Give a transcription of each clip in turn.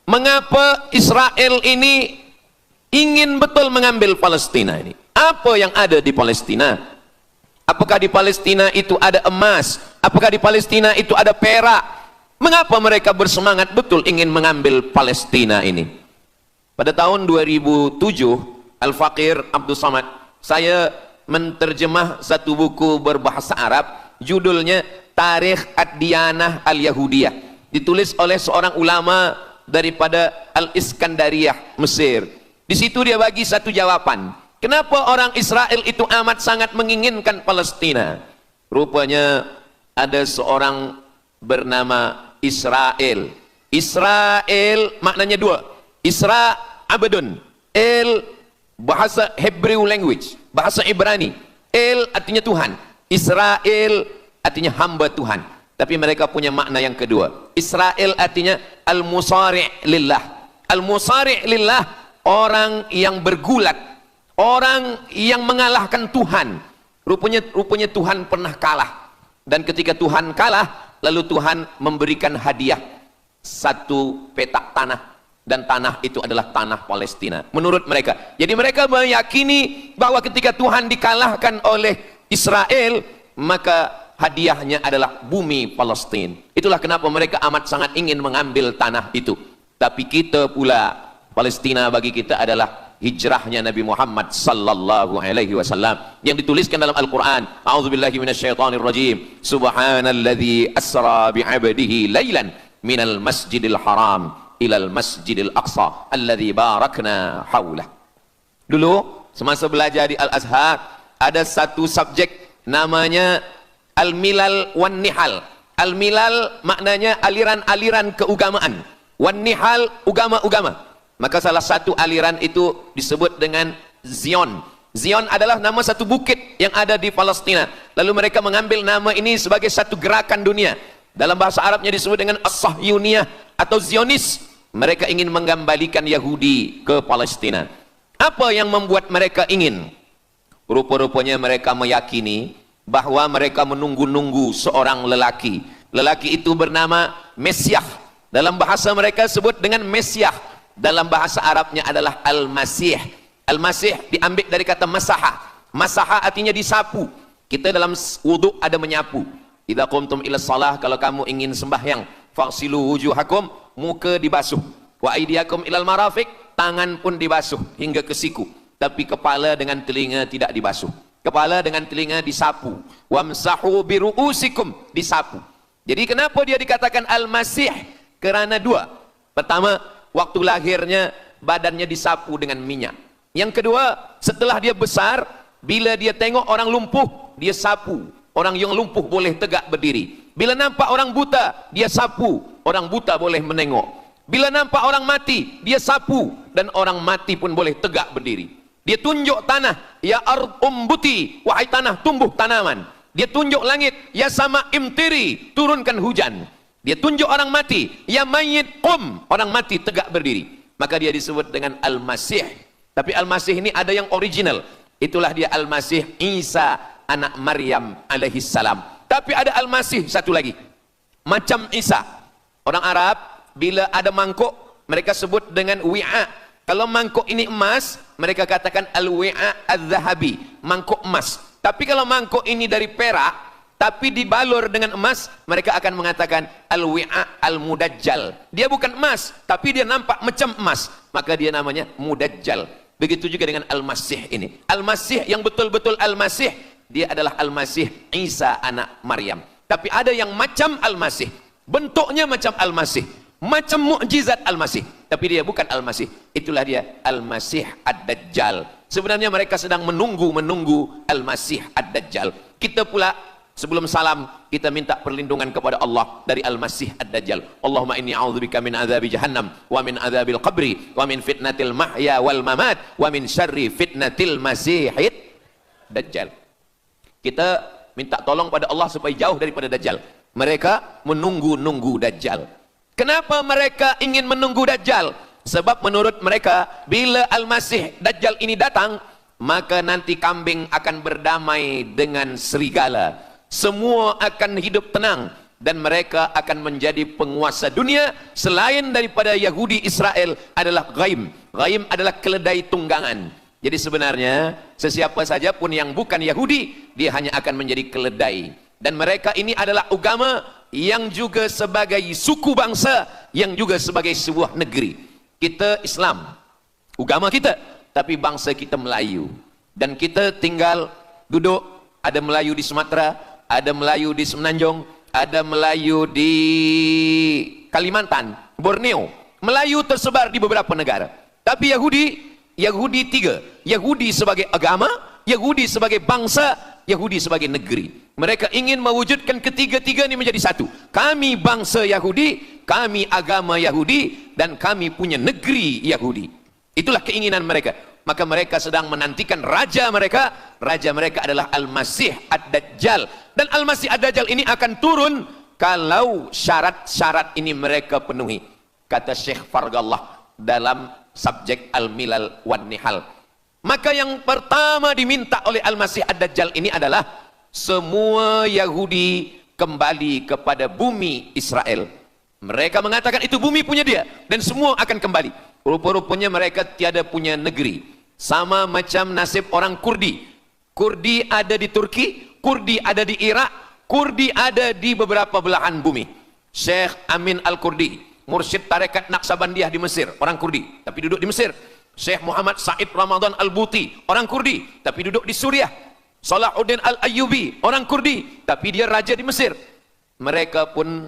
Mengapa Israel ini ingin betul mengambil Palestina ini? Apa yang ada di Palestina? Apakah di Palestina itu ada emas? Apakah di Palestina itu ada perak? Mengapa mereka bersemangat betul ingin mengambil Palestina ini? Pada tahun 2007, Al-Faqir Abdul Samad, saya menterjemah satu buku berbahasa Arab, judulnya Tarikh Ad-Diyanah Al-Yahudiyah, ditulis oleh seorang ulama daripada Al-Iskandariyah, Mesir. Di situ dia bagi satu jawaban. Kenapa orang Israel itu amat sangat menginginkan Palestina? Rupanya ada seorang bernama Israel. Israel maknanya dua. Isra abdun. El bahasa Hebrew language, bahasa Ibrani. El artinya Tuhan. Israel artinya hamba Tuhan. Tapi mereka punya makna yang kedua. Israel artinya al-musari' lillah. Al-musari' lillah, orang yang bergulat, orang yang mengalahkan Tuhan. Rupanya Tuhan pernah kalah. Dan ketika Tuhan kalah, lalu Tuhan memberikan hadiah satu petak tanah. Dan tanah itu adalah tanah Palestina menurut mereka. Jadi mereka meyakini bahwa ketika Tuhan dikalahkan oleh Israel, maka hadiahnya adalah bumi Palestina. Itulah kenapa mereka amat sangat ingin mengambil tanah itu. Tapi kita pula, Palestina bagi kita adalah hijrahnya Nabi Muhammad sallallahu alaihi wasallam yang dituliskan dalam Al-Qur'an. A'udzubillahi minasyaitonir rajim. Subhanalladzi asra bi'abdihi lailan minal masjidil haram ilal masjidil aqsa alladzi barakna haulah. Dulu semasa belajar di Al-Azhar ada satu subjek namanya Al-Milal wan Nihal. Al-Milal maknanya aliran-aliran keugamaan. Wan Nihal ugama-ugama. Maka salah satu aliran itu disebut dengan Zion. Zion adalah nama satu bukit yang ada di Palestina. Lalu mereka mengambil nama ini sebagai satu gerakan dunia. Dalam bahasa Arabnya disebut dengan As-Sahyuniyah atau Zionis. Mereka ingin mengembalikan Yahudi ke Palestina. Apa yang membuat mereka ingin? Rupa-rupanya mereka meyakini bahwa mereka menunggu-nunggu seorang lelaki. Lelaki itu bernama Mesyah. Dalam bahasa mereka sebut dengan Mesyah. Dalam bahasa Arabnya adalah Al-Masih. Al-Masih diambil dari kata masaha. Masaha artinya disapu. Kita dalam wudhu ada menyapu. Idza qumtum ila shalah, kalau kamu ingin sembahyang, faghsilu wujuhakum, muka dibasuh. Wa aydiyakum ilal marafiq, tangan pun dibasuh hingga ke siku. Tapi kepala dengan telinga tidak dibasuh. Kepala dengan telinga disapu. Wamsahu biru'usikum, disapu. Jadi kenapa dia dikatakan Al-Masih? Kerana dua. Pertama, waktu lahirnya badannya disapu dengan minyak. Yang kedua, setelah dia besar, bila dia tengok orang lumpuh, dia sapu. Orang yang lumpuh boleh tegak berdiri. Bila nampak orang buta, dia sapu. Orang buta boleh menengok. Bila nampak orang mati, dia sapu. Dan orang mati pun boleh tegak berdiri. Dia tunjuk tanah, ya ard umbuti, wahai tanah tumbuh tanaman. Dia tunjuk langit, ya sama imtiri, turunkan hujan. Dia tunjuk orang mati, ya mayyit qum, orang mati tegak berdiri. Maka dia disebut dengan Al-Masih. Tapi Al-Masih ini ada yang original. Itulah dia Al-Masih Isa anak Maryam alaihi salam. Tapi ada Al-Masih satu lagi, macam Isa. Orang Arab bila ada mangkuk, mereka sebut dengan wi'a. Kalau mangkuk ini emas, mereka katakan al-wi'a az-zahabi, mangkuk emas. Tapi kalau mangkuk ini dari perak, tapi dibalur dengan emas, mereka akan mengatakan al-wi'a al-mudajjal. Dia bukan emas, tapi dia nampak macam emas, maka dia namanya mudajjal. Begitu juga dengan Al-Masih ini. Al-Masih yang betul-betul Al-Masih, dia adalah Al-Masih Isa anak Maryam. Tapi ada yang macam Al-Masih, bentuknya macam Al-Masih, macam mukjizat Al-Masih, tapi dia bukan Al-Masih. Itulah dia Al-Masih Ad-Dajjal. Sebenarnya mereka sedang menunggu Al-Masih Ad-Dajjal. Kita pula sebelum salam, kita minta perlindungan kepada Allah dari Al-Masih Ad-Dajjal. Allahumma inni a'udzubika min adzabi jahannam wa min adzabil qabri wa min fitnatil mahya wal mamat wa min syarri fitnatil masihid Dajjal. Kita minta tolong pada Allah supaya jauh daripada Dajjal. Mereka menunggu-nunggu Dajjal. Kenapa mereka ingin menunggu Dajjal? Sebab menurut mereka, bila Al-Masih Dajjal ini datang, maka nanti kambing akan berdamai dengan serigala. Semua akan hidup tenang. dan mereka akan menjadi penguasa dunia. Selain daripada Yahudi Israel adalah ghaim. Ghaim adalah keledai tunggangan. Jadi sebenarnya sesiapa saja pun yang bukan Yahudi, dia hanya akan menjadi keledai. Dan mereka ini adalah agama yang juga sebagai suku bangsa, yang juga sebagai sebuah negeri. Kita Islam, agama kita, tapi bangsa kita Melayu. Dan kita tinggal duduk, ada Melayu di Sumatera, ada Melayu di Semenanjung, ada Melayu di Kalimantan, Borneo. Melayu tersebar di beberapa negara. Tapi Yahudi tiga. Yahudi sebagai agama, Yahudi sebagai bangsa, Yahudi sebagai negeri. Mereka ingin mewujudkan ketiga-tiga ini menjadi satu. Kami bangsa Yahudi, kami agama Yahudi, dan kami punya negeri Yahudi. Itulah keinginan mereka. Maka mereka sedang menantikan raja mereka. Raja mereka adalah Al-Masih Ad-Dajjal. Dan Al-Masih Ad-Dajjal ini akan turun kalau syarat-syarat ini mereka penuhi. Kata Syekh Fargallah dalam subjek Al-Milal wan Nihal. Maka yang pertama diminta oleh Al-Masih Ad-Dajjal ini adalah semua Yahudi kembali kepada bumi Israel. Mereka mengatakan itu bumi punya dia dan semua akan kembali. Rupa-rupanya mereka tiada punya negeri. Sama macam nasib orang Kurdi. Kurdi ada di Turki, Kurdi ada di Irak, Kurdi ada di beberapa belahan bumi. Syekh Amin Al-Kurdi, mursyid tarekat Naqsabandiyah di Mesir, orang Kurdi, tapi duduk di Mesir. Syekh Muhammad Said Ramadan Al-Buti, orang Kurdi, tapi duduk di Suriah. Salahuddin Al-Ayyubi, orang Kurdi, tapi dia raja di Mesir. Mereka pun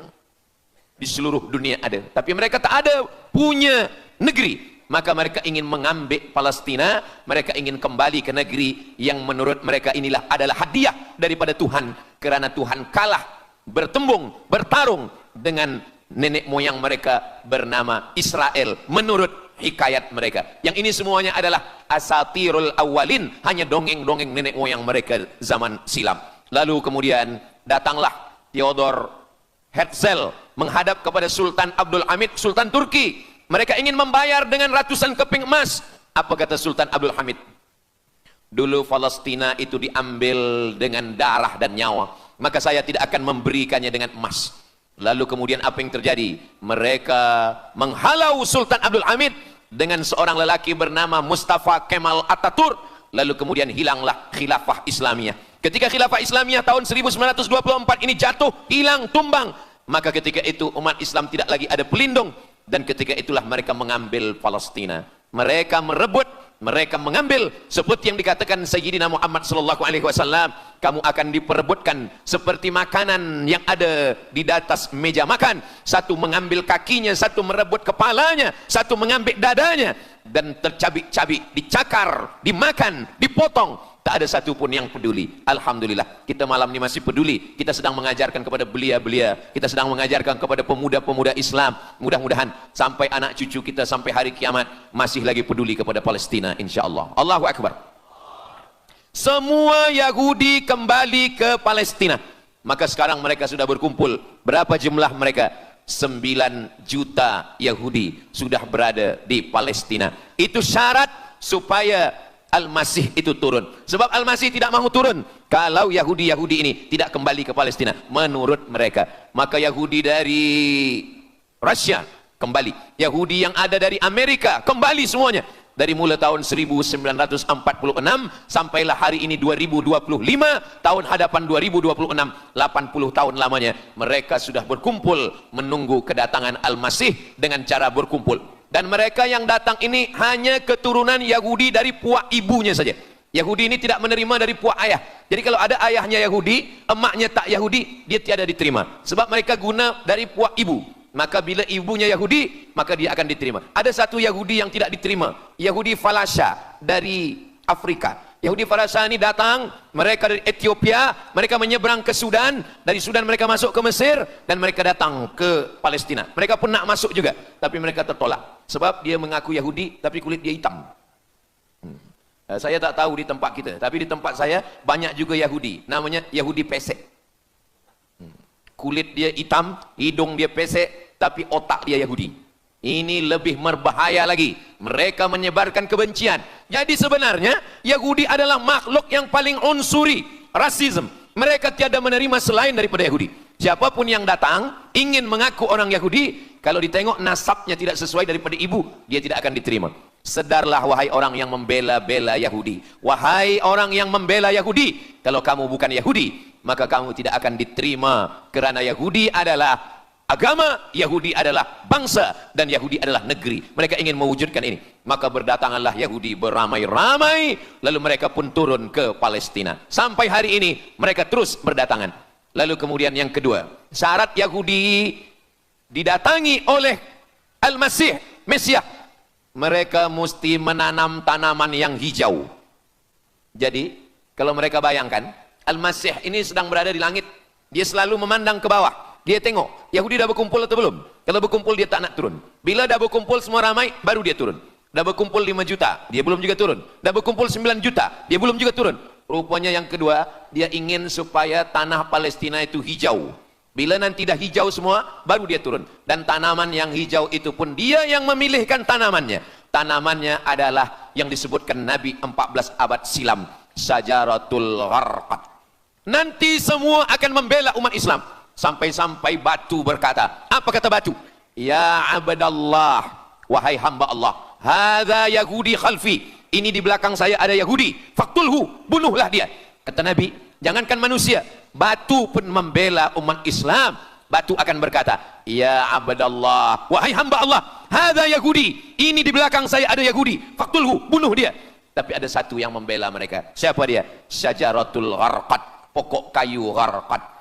di seluruh dunia ada, tapi mereka tak ada punya negeri. Maka mereka ingin mengambil Palestina, mereka ingin kembali ke negeri yang menurut mereka inilah adalah hadiah daripada Tuhan, kerana Tuhan kalah bertembung, bertarung dengan nenek moyang mereka bernama Israel menurut hikayat mereka. Yang ini semuanya adalah asatirul awalin, hanya dongeng-dongeng nenek moyang mereka zaman silam. Lalu kemudian datanglah Theodor Herzl menghadap kepada Sultan Abdul Hamid, Sultan Turki. Mereka ingin membayar dengan ratusan keping emas. Apa kata Sultan Abdul Hamid? Dulu Palestina itu diambil dengan darah dan nyawa, maka saya tidak akan memberikannya dengan emas. Lalu kemudian apa yang terjadi? Mereka menghalau Sultan Abdul Hamid dengan seorang lelaki bernama Mustafa Kemal Ataturk. Lalu kemudian hilanglah khilafah Islamiyah. Ketika khilafah Islamiyah tahun 1924 ini jatuh, hilang, tumbang, maka ketika itu umat Islam tidak lagi ada pelindung. Dan ketika itulah mereka mengambil Palestina. Mereka merebut, mereka mengambil, seperti yang dikatakan Sayyidina Muhammad sallallahu alaihi wasallam, kamu akan diperebutkan seperti makanan yang ada di atas meja makan. Satu mengambil kakinya, satu merebut kepalanya, satu mengambil dadanya, dan tercabik-cabik, dicakar, dimakan, dipotong. Tak ada satu pun yang peduli. Alhamdulillah, kita malam ini masih peduli. Kita sedang mengajarkan kepada belia-belia, kita sedang mengajarkan kepada pemuda-pemuda Islam. Mudah-mudahan sampai anak cucu kita sampai hari kiamat masih lagi peduli kepada Palestina, insyaAllah. Allahu Akbar. Semua Yahudi kembali ke Palestina. Maka sekarang mereka sudah berkumpul. Berapa jumlah mereka? 9 juta Yahudi sudah berada di Palestina. Itu syarat supaya Al-Masih itu turun. Sebab Al-Masih tidak mahu turun kalau Yahudi-Yahudi ini tidak kembali ke Palestina menurut mereka. Maka Yahudi dari Rusia kembali, Yahudi yang ada dari Amerika kembali semuanya. Dari mulai tahun 1946 sampailah hari ini 2025, tahun hadapan 2026, 80 tahun lamanya mereka sudah berkumpul menunggu kedatangan Al-Masih dengan cara berkumpul. Dan mereka yang datang ini hanya keturunan Yahudi dari puak ibunya saja. Yahudi ini tidak menerima dari puak ayah. Jadi kalau ada ayahnya Yahudi, emaknya tak Yahudi, dia tiada diterima. Sebab mereka guna dari puak ibu. Maka bila ibunya Yahudi, maka dia akan diterima. Ada satu Yahudi yang tidak diterima, Yahudi Falasha dari Afrika. Yahudi Falasha ini datang, mereka dari Ethiopia, mereka menyeberang ke Sudan, dari Sudan mereka masuk ke Mesir, dan mereka datang ke Palestina. Mereka pun nak masuk juga, tapi mereka tertolak. Sebab dia mengaku Yahudi, tapi kulit dia hitam. Saya tak tahu di tempat kita, tapi di tempat saya banyak juga Yahudi, namanya Yahudi pesek. Kulit dia hitam, hidung dia pesek, tapi otak dia Yahudi. Ini lebih berbahaya lagi. Mereka menyebarkan kebencian. Jadi sebenarnya Yahudi adalah makhluk yang paling unsuri, rasisme. Mereka tiada menerima selain daripada Yahudi. Siapapun yang datang ingin mengaku orang Yahudi, kalau ditengok nasabnya tidak sesuai daripada ibu, dia tidak akan diterima. Sedarlah wahai orang yang membela-bela Yahudi. Wahai orang yang membela Yahudi, kalau kamu bukan Yahudi, maka kamu tidak akan diterima, kerana Yahudi adalah agama, Yahudi adalah bangsa, dan Yahudi adalah negeri. Mereka ingin mewujudkan ini. Maka berdatanganlah Yahudi beramai-ramai, lalu mereka pun turun ke Palestina. Sampai hari ini mereka terus berdatangan. Lalu kemudian yang kedua, syarat Yahudi didatangi oleh Al-Masih, Mesias, mereka mesti menanam tanaman yang hijau. Jadi kalau mereka bayangkan, Al-Masih ini sedang berada di langit, dia selalu memandang ke bawah, dia tengok Yahudi dah berkumpul atau belum. Kalau berkumpul dia tak nak turun. Bila dah berkumpul semua ramai, baru dia turun. Dah berkumpul 5 juta, dia belum juga turun. Dah berkumpul 9 juta, dia belum juga turun. Rupanya yang kedua, dia ingin supaya tanah Palestina itu hijau. Bila nanti dah hijau semua, baru dia turun. Dan tanaman yang hijau itu pun dia yang memilihkan tanamannya. Tanamannya adalah yang disebutkan Nabi 14 abad silam, Syajaratul Gharqad. Nanti semua akan membela umat Islam. Sampai-sampai batu berkata, apa kata batu? Ya abdallah, wahai hamba Allah, hadza Yahudi khalfi, ini di belakang saya ada Yahudi, faktulhu, bunuhlah dia. Kata Nabi, jangankan manusia, batu pun membela umat Islam. Batu akan berkata, ya abdallah, wahai hamba Allah, hadza Yahudi, ini di belakang saya ada Yahudi, faktulhu, bunuh dia. Tapi ada satu yang membela mereka. Siapa dia? Syajaratul Gharqad, pokok kayu Gharqad.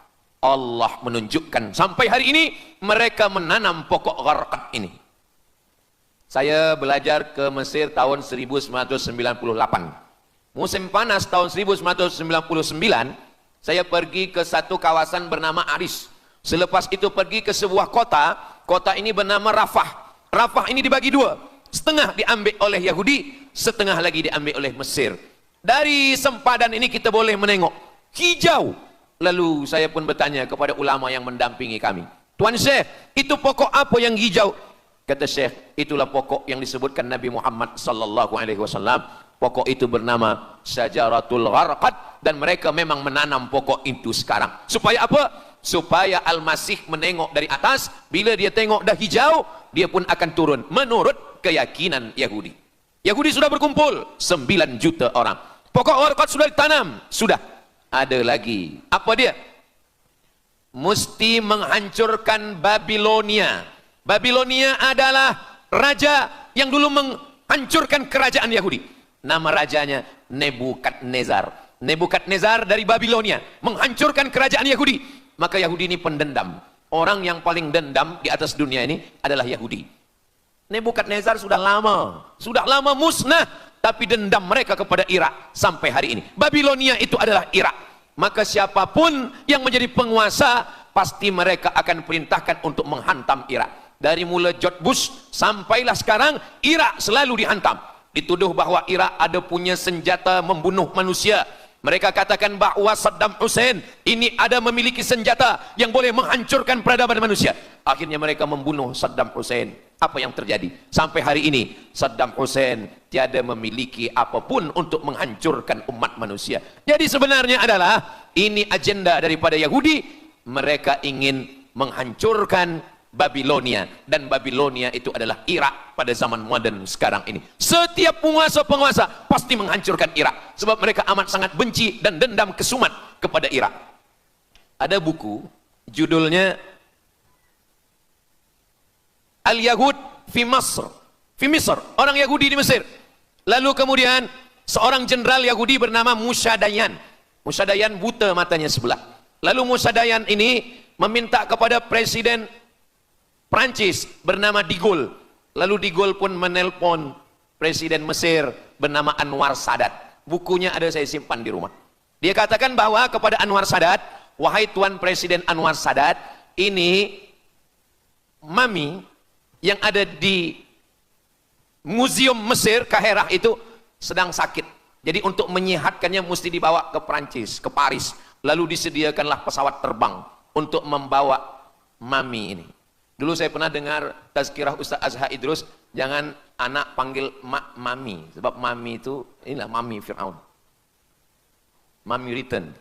Allah menunjukkan sampai hari ini mereka menanam pokok Gharqad ini. Saya belajar ke Mesir tahun 1998. Musim panas tahun 1999, saya pergi ke satu kawasan bernama Aris. Selepas itu pergi ke sebuah kota, kota ini bernama Rafah. Rafah ini dibagi dua, setengah diambil oleh Yahudi, setengah lagi diambil oleh Mesir. Dari sempadan ini kita boleh menengok hijau. Lalu saya pun bertanya kepada ulama yang mendampingi kami, Tuan Syekh, itu pokok apa yang hijau? Kata Syekh, itulah pokok yang disebutkan Nabi Muhammad sallallahu alaihi wasallam. Pokok itu bernama Syajaratul Gharqad, dan mereka memang menanam pokok itu sekarang. Supaya apa? Supaya Al-Masih menengok dari atas, bila dia tengok dah hijau, dia pun akan turun menurut keyakinan Yahudi. Yahudi sudah berkumpul 9 juta orang. Pokok Gharqad sudah ditanam, sudah. Ada lagi. Apa dia? Mesti menghancurkan Babilonia. Babilonia adalah raja yang dulu menghancurkan kerajaan Yahudi. Nama rajanya Nebukadnezar. Nebukadnezar dari Babilonia menghancurkan kerajaan Yahudi. Maka Yahudi ini pendendam. Orang yang paling dendam di atas dunia ini adalah Yahudi. Nebukadnezar sudah lama musnah, tapi dendam mereka kepada Irak sampai hari ini. Babilonia itu adalah Irak. Maka siapapun yang menjadi penguasa, pasti mereka akan perintahkan untuk menghantam Irak. Dari mula George Bush sampailah sekarang, Irak selalu dihantam. Dituduh bahwa Irak ada punya senjata membunuh manusia. Mereka katakan bahwa Saddam Hussein ini ada memiliki senjata yang boleh menghancurkan peradaban manusia. Akhirnya mereka membunuh Saddam Hussein. Apa yang terjadi? Sampai hari ini Saddam Hussein tiada memiliki apapun untuk menghancurkan umat manusia. Jadi sebenarnya adalah ini agenda daripada Yahudi. Mereka ingin menghancurkan Babilonia, dan Babilonia itu adalah Irak pada zaman modern sekarang ini. Setiap penguasa-penguasa pasti menghancurkan Irak, sebab mereka amat sangat benci dan dendam kesumat kepada Irak. Ada buku judulnya Al-Yahud fi Masr, fi Misr, orang Yahudi di Mesir. Lalu kemudian seorang jenderal Yahudi bernama Musa Dayan. Musa Dayan buta matanya sebelah. Lalu Musa Dayan ini meminta kepada Presiden Prancis bernama De Gaulle. Lalu De Gaulle pun menelpon Presiden Mesir bernama Anwar Sadat. Bukunya ada, saya simpan di rumah. Dia katakan bahwa kepada Anwar Sadat, wahai Tuan Presiden Anwar Sadat, ini mami yang ada di Museum Mesir Kaherah itu sedang sakit. Jadi untuk menyehatkannya mesti dibawa ke Prancis, ke Paris. Lalu disediakanlah pesawat terbang untuk membawa mami ini. Dulu saya pernah dengar tazkirah Ustaz Azhar Idrus, jangan anak panggil mak mami, sebab mami itu inilah mami Fir'aun. Mami return.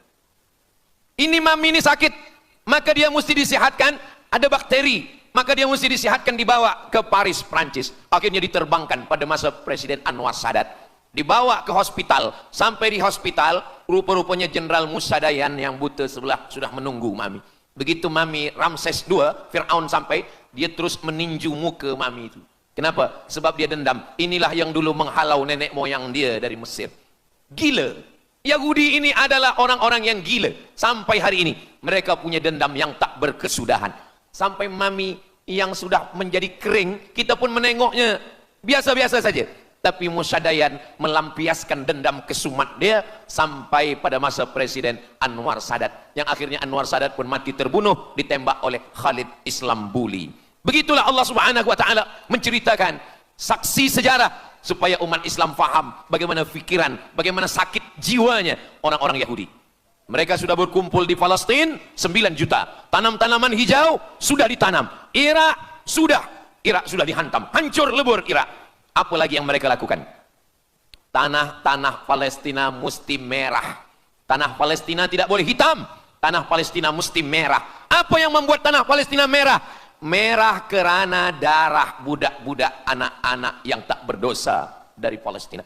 Ini mami ini sakit, maka dia mesti disehatkan, ada bakteri, maka dia mesti disehatkan, dibawa ke Paris, Prancis. Akhirnya diterbangkan pada masa Presiden Anwar Sadat, dibawa ke hospital. Sampai di hospital, rupa-rupanya Jenderal Musa Dayan yang buta sebelah sudah menunggu Mami. Begitu Mami Ramses II, Fir'aun sampai, dia terus meninju muka Mami itu. Kenapa? Sebab dia dendam. Inilah yang dulu menghalau nenek moyang dia dari Mesir. Gila. Yahudi ini adalah orang-orang yang gila. Sampai hari ini mereka punya dendam yang tak berkesudahan. Sampai Mami yang sudah menjadi kering, kita pun menengoknya biasa-biasa saja. Tapi Musa Dayan melampiaskan dendam kesumat dia sampai pada masa Presiden Anwar Sadat, yang akhirnya Anwar Sadat pun mati terbunuh ditembak oleh Khalid Islambuli. Begitulah Allah Subhanahu wa taala menceritakan saksi sejarah supaya umat Islam faham bagaimana pikiran, bagaimana sakit jiwanya orang-orang Yahudi. Mereka sudah berkumpul di Palestina 9 juta. Tanam-tanaman hijau sudah ditanam. Irak sudah dihantam. Hancur lebur Irak. Apa lagi yang mereka lakukan? Tanah Palestina mesti merah. Tanah Palestina tidak boleh hitam. Tanah Palestina mesti merah. Apa yang membuat tanah Palestina merah? Merah karena darah budak-budak, anak-anak yang tak berdosa dari Palestina.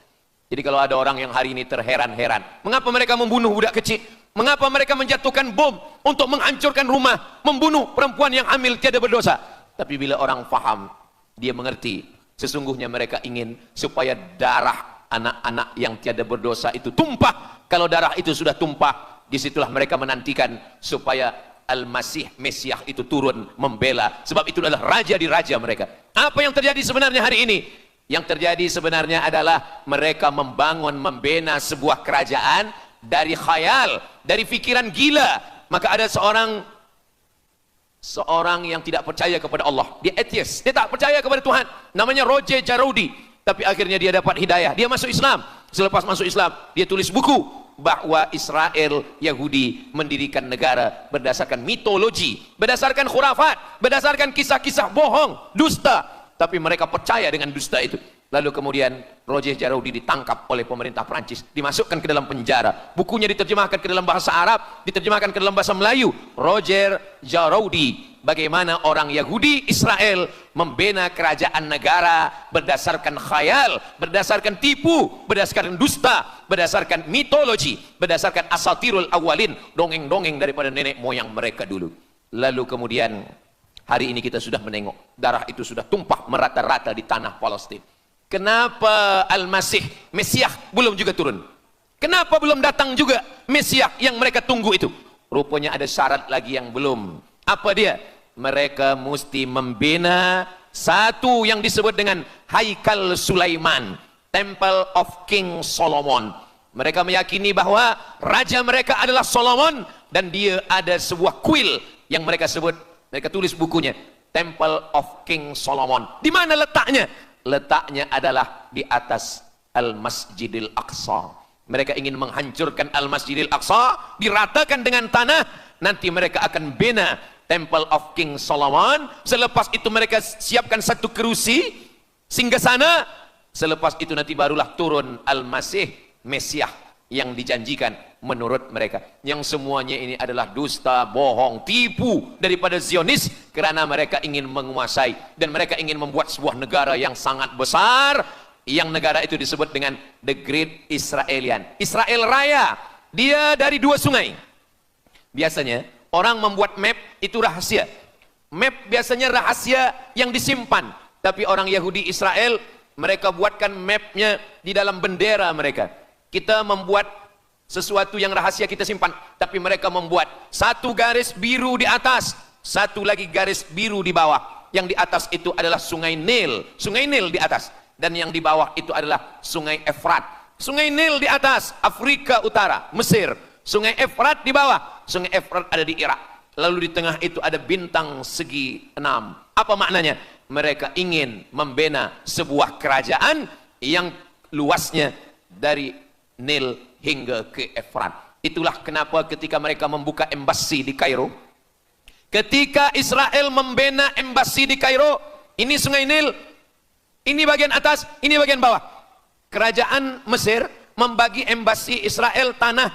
Jadi kalau ada orang yang hari ini terheran-heran, mengapa mereka membunuh budak kecil? Mengapa mereka menjatuhkan bom untuk menghancurkan rumah, membunuh perempuan yang hamil tiada berdosa? Tapi bila orang faham, dia mengerti, sesungguhnya mereka ingin supaya darah anak-anak yang tiada berdosa itu tumpah. Kalau darah itu sudah tumpah, disitulah mereka menantikan supaya Al-Masih, Mesiah itu turun membela. Sebab itu adalah raja di raja mereka. Apa yang terjadi sebenarnya hari ini? Yang terjadi sebenarnya adalah mereka membangun, membina sebuah kerajaan dari khayal, dari pikiran gila. Maka ada seorang yang tidak percaya kepada Allah. Dia atheist, dia tak percaya kepada Tuhan. Namanya Roger Jarroudi. Tapi akhirnya dia dapat hidayah. Dia masuk Islam. Selepas masuk Islam, dia tulis buku bahwa Israel, Yahudi mendirikan negara berdasarkan mitologi, berdasarkan khurafat, berdasarkan kisah-kisah bohong, dusta. Tapi mereka percaya dengan dusta itu. Lalu kemudian Roger Jarroudi ditangkap oleh pemerintah Prancis, dimasukkan ke dalam penjara. Bukunya diterjemahkan ke dalam bahasa Arab, diterjemahkan ke dalam bahasa Melayu. Roger Jarroudi, bagaimana orang Yahudi Israel membina kerajaan negara berdasarkan khayal, berdasarkan tipu, berdasarkan dusta, berdasarkan mitologi, berdasarkan asatirul awalin, dongeng-dongeng daripada nenek moyang mereka dulu. Lalu kemudian hari ini kita sudah menengok darah itu sudah tumpah merata-rata di tanah Palestina. Kenapa Al-Masih, Mesiah belum juga turun? Kenapa belum datang juga Mesiah yang mereka tunggu itu? Rupanya ada syarat lagi yang belum. Apa dia? Mereka mesti membina satu yang disebut dengan Haikal Sulaiman, Temple of King Solomon. Mereka meyakini bahwa raja mereka adalah Solomon, dan dia ada sebuah kuil yang mereka sebut, mereka tulis bukunya, Temple of King Solomon. Di mana letaknya? Letaknya adalah di atas Al-Masjidil Aqsa. Mereka ingin menghancurkan Al-Masjidil Aqsa, diratakan dengan tanah. Nanti mereka akan bina Temple of King Solomon. Selepas itu mereka siapkan satu kerusi singgasana. Selepas itu nanti barulah turun Al-Masih, Mesiah yang dijanjikan menurut mereka. Yang semuanya ini adalah dusta, bohong, tipu daripada Zionis, kerana mereka ingin menguasai dan mereka ingin membuat sebuah negara yang sangat besar, yang negara itu disebut dengan The Great Israelian. Israel Raya, dia dari 2 sungai. Biasanya orang membuat map itu rahasia. Map biasanya rahasia yang disimpan. Tapi orang Yahudi Israel, mereka buatkan mapnya di dalam bendera mereka. Kita membuat sesuatu yang rahasia kita simpan, tapi mereka membuat satu garis biru di atas, satu lagi garis biru di bawah. Yang di atas itu adalah Sungai Nil di atas, dan yang di bawah itu adalah Sungai Efrat. Sungai Nil di atas, Afrika Utara, Mesir. Sungai Efrat di bawah, Sungai Efrat ada di Irak. Lalu di tengah itu ada bintang segi 6. Apa maknanya? Mereka ingin membina sebuah kerajaan yang luasnya dari Nil hingga ke Efrat. Itulah kenapa ketika mereka membuka embasi di Kairo, ketika Israel membina embasi di Kairo, ini Sungai Nil, ini bagian atas, ini bagian bawah. Kerajaan Mesir membagi embasi Israel tanah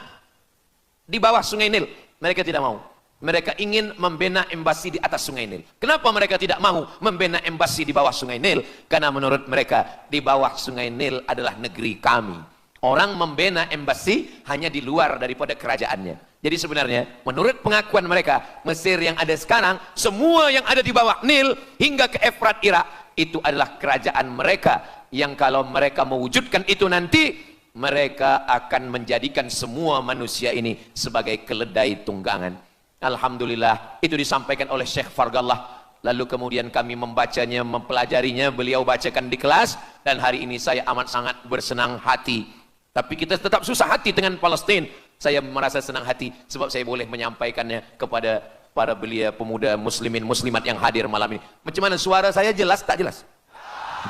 di bawah Sungai Nil. Mereka tidak mau. Mereka ingin membina embasi di atas Sungai Nil. Kenapa mereka tidak mau membina embasi di bawah Sungai Nil? Karena menurut mereka di bawah Sungai Nil adalah negeri kami. Orang membina embasi hanya di luar daripada kerajaannya. Jadi sebenarnya menurut pengakuan mereka, Mesir yang ada sekarang, semua yang ada di bawah Nil hingga ke Efrat Irak, itu adalah kerajaan mereka. Yang kalau mereka mewujudkan itu nanti, mereka akan menjadikan semua manusia ini sebagai keledai tunggangan. Alhamdulillah, itu disampaikan oleh Syekh Fargallah. Lalu kemudian kami membacanya, mempelajarinya, beliau bacakan di kelas, dan hari ini saya amat sangat bersenang hati. Tapi kita tetap susah hati dengan Palestina. Saya merasa senang hati sebab saya boleh menyampaikannya kepada para belia pemuda muslimin muslimat yang hadir malam ini. Macam mana suara saya, jelas tak jelas?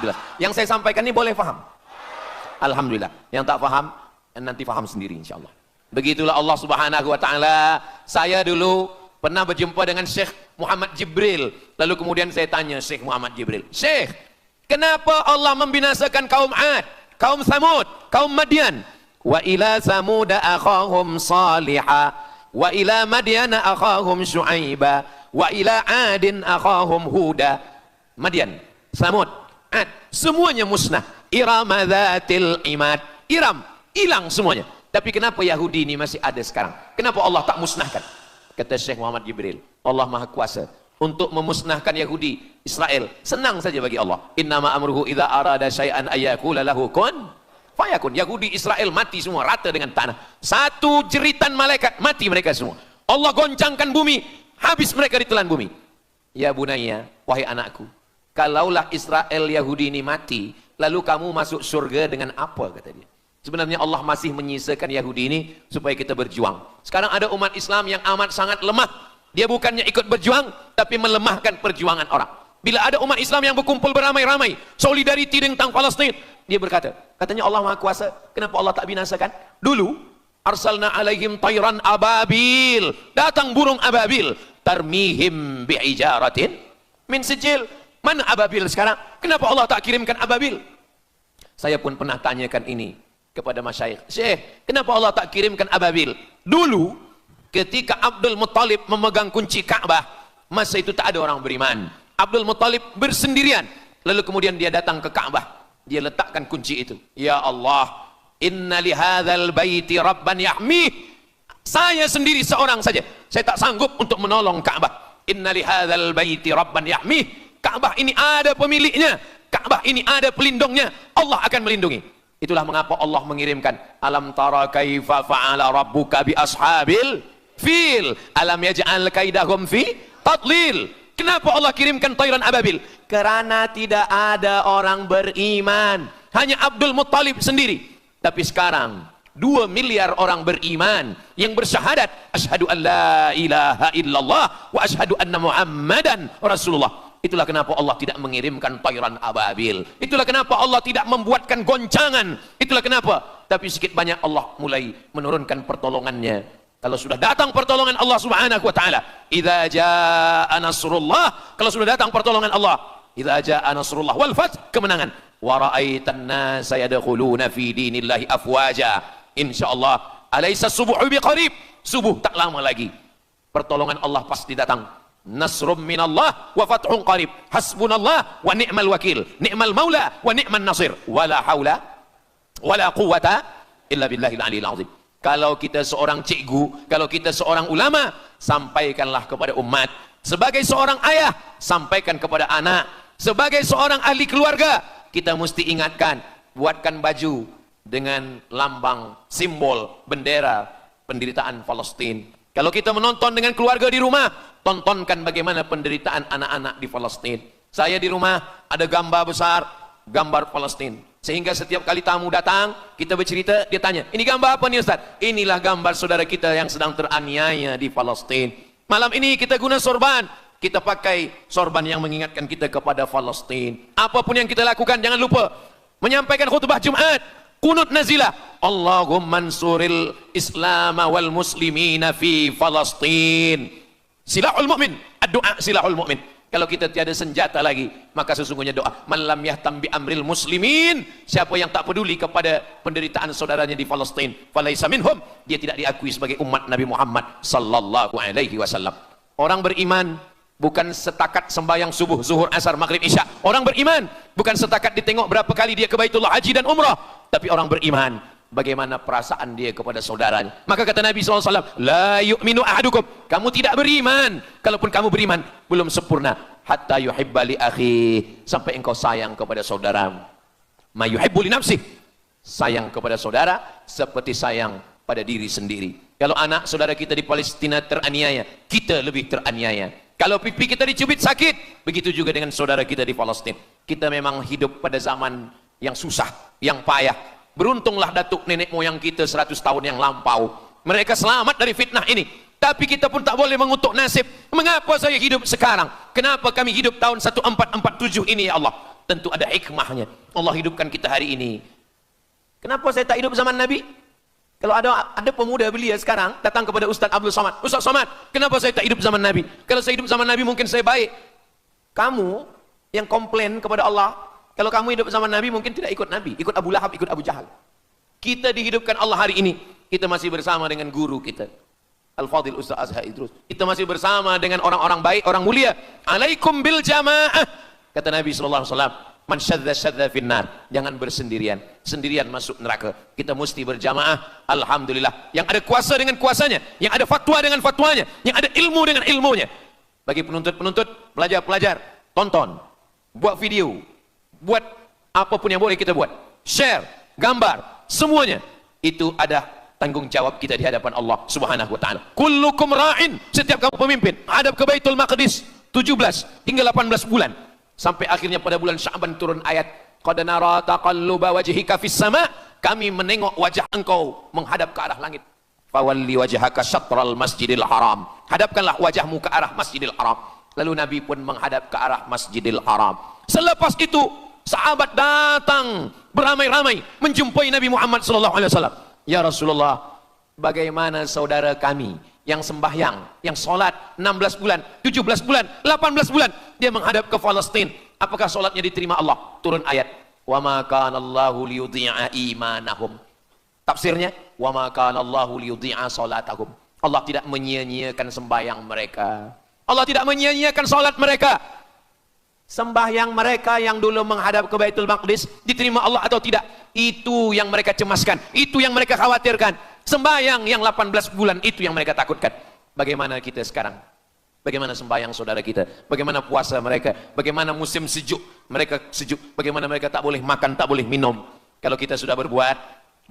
Jelas. Yang saya sampaikan ini boleh faham? Alhamdulillah. Yang tak faham, nanti faham sendiri insyaAllah. Begitulah Allah Subhanahu wa ta'ala. Saya dulu pernah berjumpa dengan Syekh Muhammad Jibril. Lalu kemudian saya tanya Syekh Muhammad Jibril, Syekh, kenapa Allah membinasakan kaum Ad, kaum Samud, kaum Madian? Wa ila Samuda akhahum Salihah, wa ila Madiana akhahum Syu'aiba, wa ila Adin akhahum Huda. Madian, Samud, Ad, semuanya musnah. Iram dzatil imad, Iram, hilang semuanya. Tapi kenapa Yahudi ini masih ada sekarang? Kenapa Allah tak musnahkan? Kata Syekh Muhammad Jibril, Allah Maha Kuasa untuk memusnahkan Yahudi, Israel. Senang saja bagi Allah. Innama amruhu idza arada syai'an ayyakula lahu kun fayakun. Yahudi Israel mati semua rata dengan tanah. Satu jeritan malaikat mati mereka semua. Allah goncangkan bumi, habis mereka ditelan bumi. Ya bunayya, wahai anakku, kalaulah Israel Yahudi ini mati, lalu kamu masuk surga dengan apa, kata dia. Sebenarnya Allah masih menyisakan Yahudi ini supaya kita berjuang. Sekarang ada umat Islam yang amat sangat lemah. Dia bukannya ikut berjuang, tapi melemahkan perjuangan orang. Bila ada umat Islam yang berkumpul beramai-ramai, solidariti tentang Palestin, dia berkata, katanya Allah Maha Kuasa, kenapa Allah tak binasakan? Dulu, arsalna alaihim tayran ababil, datang burung ababil, tarmihim bi'ijaratin min sijil. Mana ababil sekarang? Kenapa Allah tak kirimkan ababil? Saya pun pernah tanyakan ini kepada masyayikh, Syekh, kenapa Allah tak kirimkan ababil? Dulu ketika Abdul Muttalib memegang kunci Ka'bah, masa itu tak ada orang beriman. Abdul Muttalib bersendirian, lalu kemudian dia datang ke Ka'bah, dia letakkan kunci itu. Ya Allah, inna lihadzal baiti rabban yahmih. Saya sendiri seorang saja, saya tak sanggup untuk menolong Ka'bah. Inna lihadzal baiti rabban yahmih. Ka'bah ini ada pemiliknya, Ka'bah ini ada pelindungnya, Allah akan melindungi. Itulah mengapa Allah mengirimkan alam tara kaifa fa'ala rabbuka bi ashabil fil alam yaj'al kaidahum fi tadlil. Kenapa Allah kirimkan tayran ababil? Karena tidak ada orang beriman, hanya Abdul Muttalib sendiri. Tapi sekarang 2 miliar orang beriman yang bersyahadat asyhadu an la ilaha illallah wa asyhadu anna muhammadan rasulullah. Itulah kenapa Allah tidak mengirimkan tayran ababil. Itulah kenapa Allah tidak membuatkan goncangan. Itulah kenapa. Tapi sedikit banyak Allah mulai menurunkan pertolongannya. Kalau sudah datang pertolongan Allah Subhanahu wa taala, idza jaa nasrullah, kalau sudah datang pertolongan Allah, idza jaa nasrullah wal fath, kemenangan. Wa ra'aitan nasa yadkhuluna fi dinillahi afwaja. Insyaallah, alaysa subuhu biqarib. Subuh tak lama lagi. Pertolongan Allah pasti datang. Nasrum minallah wa fathun qarib. Hasbunallah wa ni'mal wakil. Ni'mal maula wa ni'man nasir. Wala haula wala quwata illa billahil aliyil azim. Kalau kita seorang cikgu, kalau kita seorang ulama, sampaikanlah kepada umat. Sebagai seorang ayah, sampaikan kepada anak. Sebagai seorang ahli keluarga, kita mesti ingatkan, buatkan baju dengan lambang, simbol, bendera penderitaan Palestina. Kalau kita menonton dengan keluarga di rumah, tontonkan bagaimana penderitaan anak-anak di Palestina. Saya di rumah ada gambar besar, gambar Palestina. Sehingga setiap kali tamu datang, kita bercerita, dia tanya, ini gambar apa nih Ustaz? Inilah gambar saudara kita yang sedang teraniaya di Palestina. Malam ini kita guna sorban, kita pakai sorban yang mengingatkan kita kepada Palestina. Apapun yang kita lakukan, jangan lupa menyampaikan khutbah Jumat, kunut nazilah, Allahumma ansuril Islam wal muslimina fi Palestin. Silahul mu'min, ad-du'a silahul mu'min. Kalau kita tiada senjata lagi, maka sesungguhnya doa man lam yahtam bi amril muslimin, siapa yang tak peduli kepada penderitaan saudaranya di Palestin, falaisa minhum, dia tidak diakui sebagai umat Nabi Muhammad sallallahu alaihi wasallam. Orang beriman bukan setakat sembahyang subuh, zuhur, asar, maghrib, isya. Orang beriman bukan setakat ditengok berapa kali dia ke Baitullah haji dan umrah, tapi orang beriman bagaimana perasaan dia kepada saudaranya. Maka kata Nabi SAW, la yu'minu ahadukum, kamu tidak beriman, kalaupun kamu beriman belum sempurna, hatta yuhibba li akhi, sampai engkau sayang kepada saudaramu. Ma yuhibbu li nafsih, sayang kepada saudara seperti sayang pada diri sendiri. Kalau anak saudara kita di Palestina teraniaya, kita lebih teraniaya. Kalau pipi kita dicubit sakit, begitu juga dengan saudara kita di Palestina. Kita memang hidup pada zaman yang susah, yang payah. Beruntunglah datuk nenek moyang kita 100 tahun yang lampau, mereka selamat dari fitnah ini. Tapi kita pun tak boleh mengutuk nasib. Mengapa saya hidup sekarang? Kenapa kami hidup tahun 1447 ini ya Allah? Tentu ada hikmahnya. Allah hidupkan kita hari ini. Kenapa saya tak hidup zaman Nabi? Kalau ada pemuda belia sekarang datang kepada Ustaz Abdul Somad, Ustaz Somad, kenapa saya tak hidup zaman Nabi? Kalau saya hidup zaman Nabi mungkin saya baik. Kamu yang komplain kepada Allah, kalau kamu hidup zaman Nabi mungkin tidak ikut Nabi, ikut Abu Lahab, ikut Abu Jahal. Kita dihidupkan Allah hari ini, kita masih bersama dengan guru kita, Al-Fadhil Ustaz Azhar Idrus. Kita masih bersama dengan orang-orang baik, orang mulia. Alaikum bil jamaah. Kata Nabi SAW, man syadza syadza finnar, jangan bersendirian, sendirian masuk neraka. Kita mesti berjamaah. Alhamdulillah, yang ada kuasa dengan kuasanya, yang ada fatwa dengan fatwanya, yang ada ilmu dengan ilmunya. Bagi penuntut-penuntut, pelajar-pelajar, tonton, buat video, buat apapun yang boleh kita buat, share, gambar, semuanya itu ada tanggung jawab kita di hadapan Allah Subhanahu wa taala. Kullukum ra'in, setiap kamu pemimpin, hadap ke Baitul Maqdis 17 hingga 18 bulan, sampai akhirnya pada bulan Sya'ban turun ayat qad nara taqalluba wajhika fis sama, kami menengok wajah engkau menghadap ke arah langit. Fawalli wajhaka syatral masjidil haram, hadapkanlah wajahmu ke arah Masjidil Haram. Lalu Nabi pun menghadap ke arah Masjidil Haram. Selepas itu sahabat datang beramai-ramai menjumpai Nabi Muhammad SAW. Ya Rasulullah, bagaimana saudara kami yang sembahyang, yang solat 16 bulan, 17 bulan, 18 bulan, dia menghadap ke Palestina, apakah solatnya diterima Allah? Turun ayat, wa ma kana Allahu liyudhi'a imanahum. Tafsirnya, wa ma kana Allahu liyudhi'a salatahum. Allah tidak menyia-nyiakan sembahyang mereka, Allah tidak menyia-nyiakan solat mereka. Sembahyang mereka yang dulu menghadap ke Baitul Maqdis diterima Allah atau tidak? Itu yang mereka cemaskan, itu yang mereka khawatirkan. Sembahyang yang 18 bulan itu yang mereka takutkan. Bagaimana kita sekarang? Bagaimana sembahyang saudara kita? Bagaimana puasa mereka? Bagaimana musim sejuk? Mereka sejuk. Bagaimana mereka tak boleh makan, tak boleh minum? Kalau kita sudah berbuat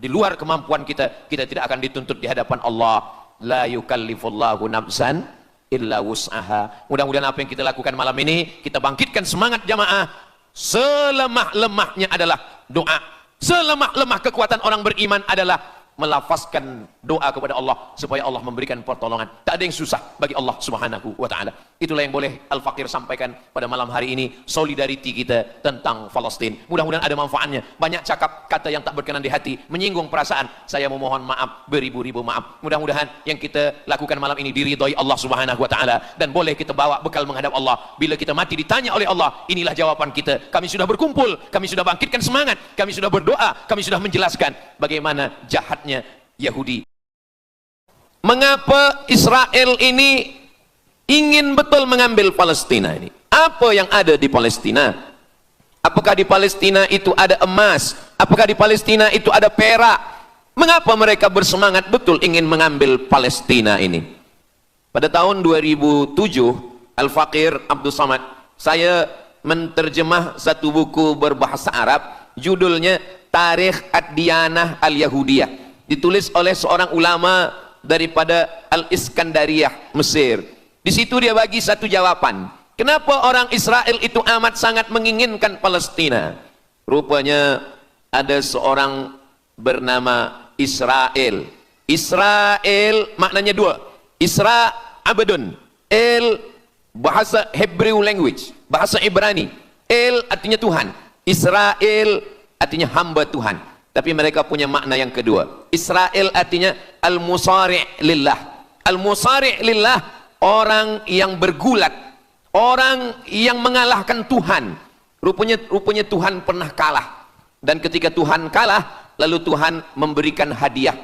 di luar kemampuan kita, kita tidak akan dituntut di hadapan Allah. La yukallifullahu nafsan illa wus'aha. Mudah-mudahan apa yang kita lakukan malam ini, kita bangkitkan semangat jamaah. Selemah-lemahnya adalah doa. Selemah-lemah kekuatan orang beriman adalah melafazkan doa kepada Allah supaya Allah memberikan pertolongan. Tak ada yang susah bagi Allah Subhanahu wa taala. Itulah yang boleh Al-Faqir sampaikan pada malam hari ini, solidariti kita tentang Palestina. Mudah-mudahan ada manfaatnya. Banyak cakap kata yang tak berkenan di hati, menyinggung perasaan. Saya memohon maaf, beribu-ribu maaf. Mudah-mudahan yang kita lakukan malam ini diridhoi Allah Subhanahu wa taala dan boleh kita bawa bekal menghadap Allah. Bila kita mati ditanya oleh Allah, inilah jawaban kita. Kami sudah berkumpul, kami sudah bangkitkan semangat, kami sudah berdoa, kami sudah menjelaskan bagaimana jahat Yahudi. Mengapa Israel ini ingin betul mengambil Palestina ini? Apa yang ada di Palestina? Apakah di Palestina itu ada emas? Apakah di Palestina itu ada perak? Mengapa mereka bersemangat betul ingin mengambil Palestina ini? Pada tahun 2007, Al-Faqir Abdul Somad, saya menterjemah satu buku berbahasa Arab, judulnya Tarikh Ad-Diyanah Al-Yahudiyah, ditulis oleh seorang ulama daripada Al-Iskandariyah, Mesir. Di situ dia bagi satu jawaban. Kenapa orang Israel itu amat sangat menginginkan Palestina? Rupanya ada seorang bernama Israel. Israel maknanya dua. Isra abdun. El bahasa Hebrew language, bahasa Ibrani. El artinya Tuhan. Israel artinya hamba Tuhan. Tapi mereka punya makna yang kedua. Israel artinya al-musari' lillah. Al-musari' lillah, orang yang bergulat, orang yang mengalahkan Tuhan. Rupanya Tuhan pernah kalah. Dan ketika Tuhan kalah, lalu Tuhan memberikan hadiah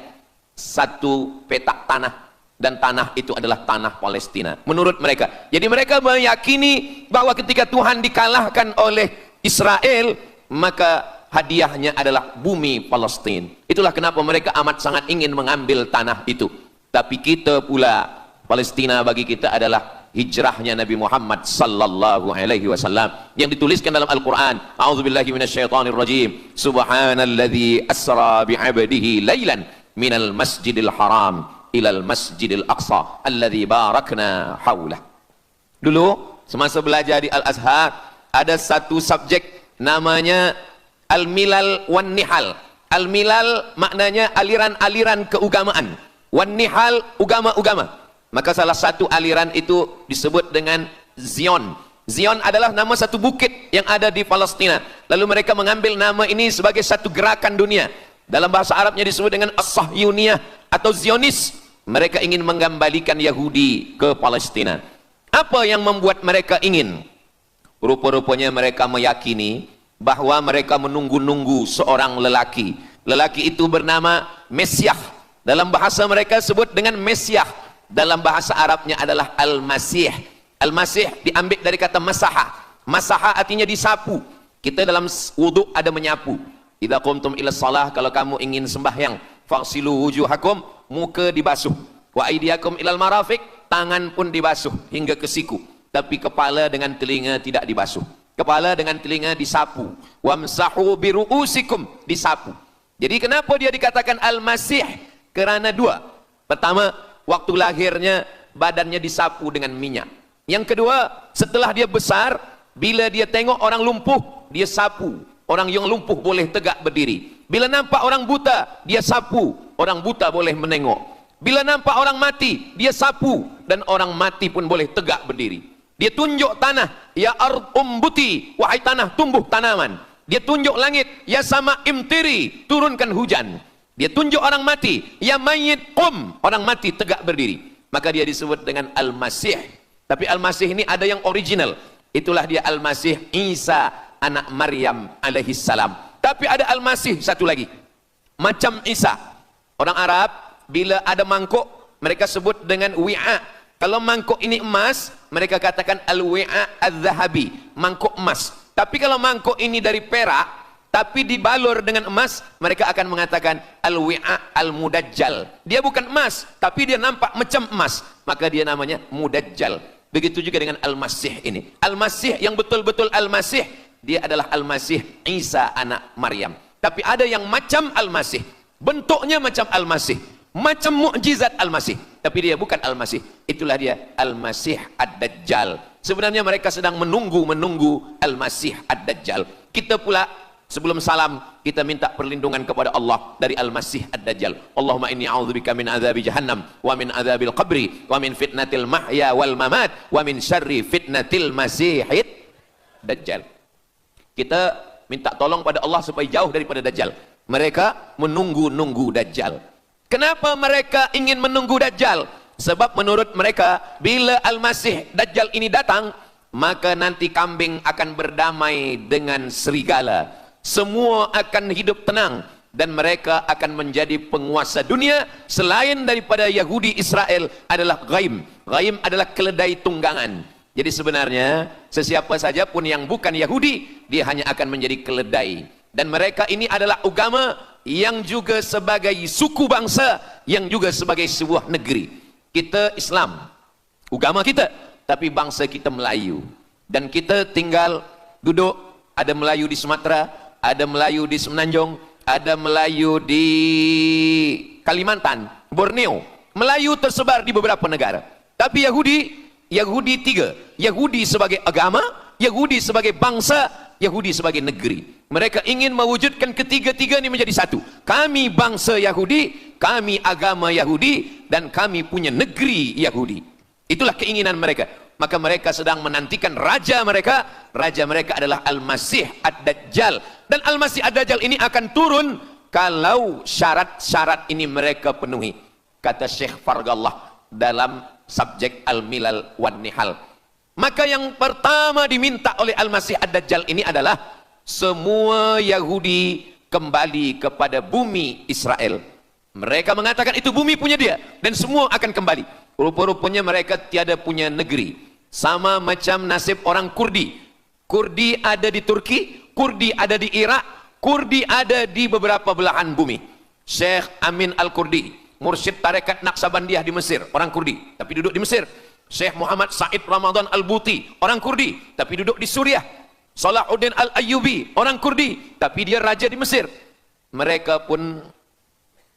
satu petak tanah. Dan tanah itu adalah tanah Palestina. Menurut mereka. Jadi mereka meyakini bahwa ketika Tuhan dikalahkan oleh Israel, maka hadiahnya adalah bumi Palestina. Itulah kenapa mereka amat sangat ingin mengambil tanah itu. Tapi kita pula, Palestina bagi kita adalah hijrahnya Nabi Muhammad sallallahu alaihi wasallam yang dituliskan dalam Al-Qur'an. A'udzubillahi minasyaitonir rajim. Subhanalladzi asra bi'abdihi lailan minal masjidil haram ilal masjidil aqsa alladzi barakna haulah. Dulu semasa belajar di Al-Azhar ada satu subjek namanya Al-Milal wan Nihal. Al-Milal maknanya aliran-aliran keugamaan. Wan Nihal ugama-ugama. Maka salah satu aliran itu disebut dengan Zion. Zion adalah nama satu bukit yang ada di Palestina. Lalu mereka mengambil nama ini sebagai satu gerakan dunia. Dalam bahasa Arabnya disebut dengan As-Sahyuniyah atau Zionis. Mereka ingin mengembalikan Yahudi ke Palestina. Apa yang membuat mereka ingin? Rupa-rupanya mereka meyakini bahwa mereka menunggu-nunggu seorang lelaki. Lelaki itu bernama Mesiah. Dalam bahasa mereka sebut dengan Mesiah. Dalam bahasa Arabnya adalah Al-Masih. Al-Masih diambil dari kata masaha. Masaha artinya disapu. Kita dalam wudhu ada menyapu. Idza qumtum ila shalah, kalau kamu ingin sembahyang, faghsilu wujuhakum, muka dibasuh. Wa aydiyakum ilal marafiq, tangan pun dibasuh hingga ke siku. Tapi kepala dengan telinga tidak dibasuh. Kepala dengan telinga disapu. Wamsahu biru'usikum, disapu. Jadi kenapa dia dikatakan Al-Masih? Kerana dua. Pertama, waktu lahirnya badannya disapu dengan minyak. Yang kedua, setelah dia besar, bila dia tengok orang lumpuh, dia sapu. Orang yang lumpuh boleh tegak berdiri. Bila nampak orang buta, dia sapu. Orang buta boleh menengok. Bila nampak orang mati, dia sapu. Dan orang mati pun boleh tegak berdiri. Dia tunjuk tanah, ya ard umbuti, wahai tanah tumbuh tanaman. Dia tunjuk langit, ya sama imtiri, turunkan hujan. Dia tunjuk orang mati, ya mayyit qum, orang mati tegak berdiri. Maka dia disebut dengan Al-Masih. Tapi Al-Masih ini ada yang original. Itulah dia Al-Masih Isa anak Maryam alaihi salam. Tapi ada Al-Masih satu lagi. Macam Isa. Orang Arab bila ada mangkuk, mereka sebut dengan wi'a. Kalau mangkuk ini emas, mereka katakan al-wi'a az-zahabi, mangkuk emas. Tapi kalau mangkuk ini dari perak, tapi dibalur dengan emas, mereka akan mengatakan al-wi'a al-mudajjal. Dia bukan emas, tapi dia nampak macam emas, maka dia namanya mudajjal. Begitu juga dengan Al-Masih ini. Al-Masih yang betul-betul Al-Masih, dia adalah Al-Masih Isa anak Maryam. Tapi ada yang macam Al-Masih, bentuknya macam Al-Masih, macam mukjizat Al-Masih, tapi dia bukan Al-Masih. Itulah dia Al-Masih Ad-Dajjal. Sebenarnya mereka sedang menunggu Al-Masih Ad-Dajjal. Kita pula sebelum salam, kita minta perlindungan kepada Allah dari Al-Masih Ad-Dajjal. Allahumma inni a'udzubika min adzabi jahannam wa min adzabil qabri wa min fitnatil mahya wal mamat wa min syarri fitnatil masihid Dajjal. Kita minta tolong pada Allah supaya jauh daripada Dajjal. Mereka menunggu Dajjal. Kenapa mereka ingin menunggu Dajjal? Sebab menurut mereka, bila Al-Masih Dajjal ini datang, maka nanti kambing akan berdamai dengan serigala. Semua akan hidup tenang. Dan mereka akan menjadi penguasa dunia. Selain daripada Yahudi Israel adalah ghaim. Ghaim adalah keledai tunggangan. Jadi sebenarnya sesiapa saja pun yang bukan Yahudi, dia hanya akan menjadi keledai. Dan mereka ini adalah agama yang juga sebagai suku bangsa, yang juga sebagai sebuah negeri. Kita Islam, agama kita, tapi bangsa kita Melayu. Dan kita tinggal duduk, ada Melayu di Sumatera, ada Melayu di Semenanjung, ada Melayu di Kalimantan, Borneo. Melayu tersebar di beberapa negara. Tapi Yahudi tiga. Yahudi sebagai agama, Yahudi sebagai bangsa, Yahudi sebagai negeri. Mereka ingin mewujudkan ketiga-tiga ini menjadi satu. Kami bangsa Yahudi, kami agama Yahudi, dan kami punya negeri Yahudi. Itulah keinginan mereka. Maka mereka sedang menantikan raja mereka. Raja mereka adalah Al-Masih Ad-Dajjal. Dan Al-Masih Ad-Dajjal ini akan turun kalau syarat-syarat ini mereka penuhi. Kata Syekh Fargallah dalam subjek Al-Milal wan Nihal. Maka yang pertama diminta oleh Al-Masih Ad-Dajjal ini adalah semua Yahudi kembali kepada bumi Israel. Mereka mengatakan itu bumi punya dia dan semua akan kembali. Rupa-rupanya mereka tiada punya negeri. Sama macam nasib orang Kurdi. Kurdi ada di Turki, Kurdi ada di Irak, Kurdi ada di beberapa belahan bumi. Syekh Amin Al-Kurdi, mursyid tarekat Naqsabandiyah di Mesir, orang Kurdi, tapi duduk di Mesir. Syekh Muhammad Said Ramadan Al-Buti, orang Kurdi, tapi duduk di Suriah. Salahuddin Al-Ayyubi, orang Kurdi, tapi dia raja di Mesir. Mereka pun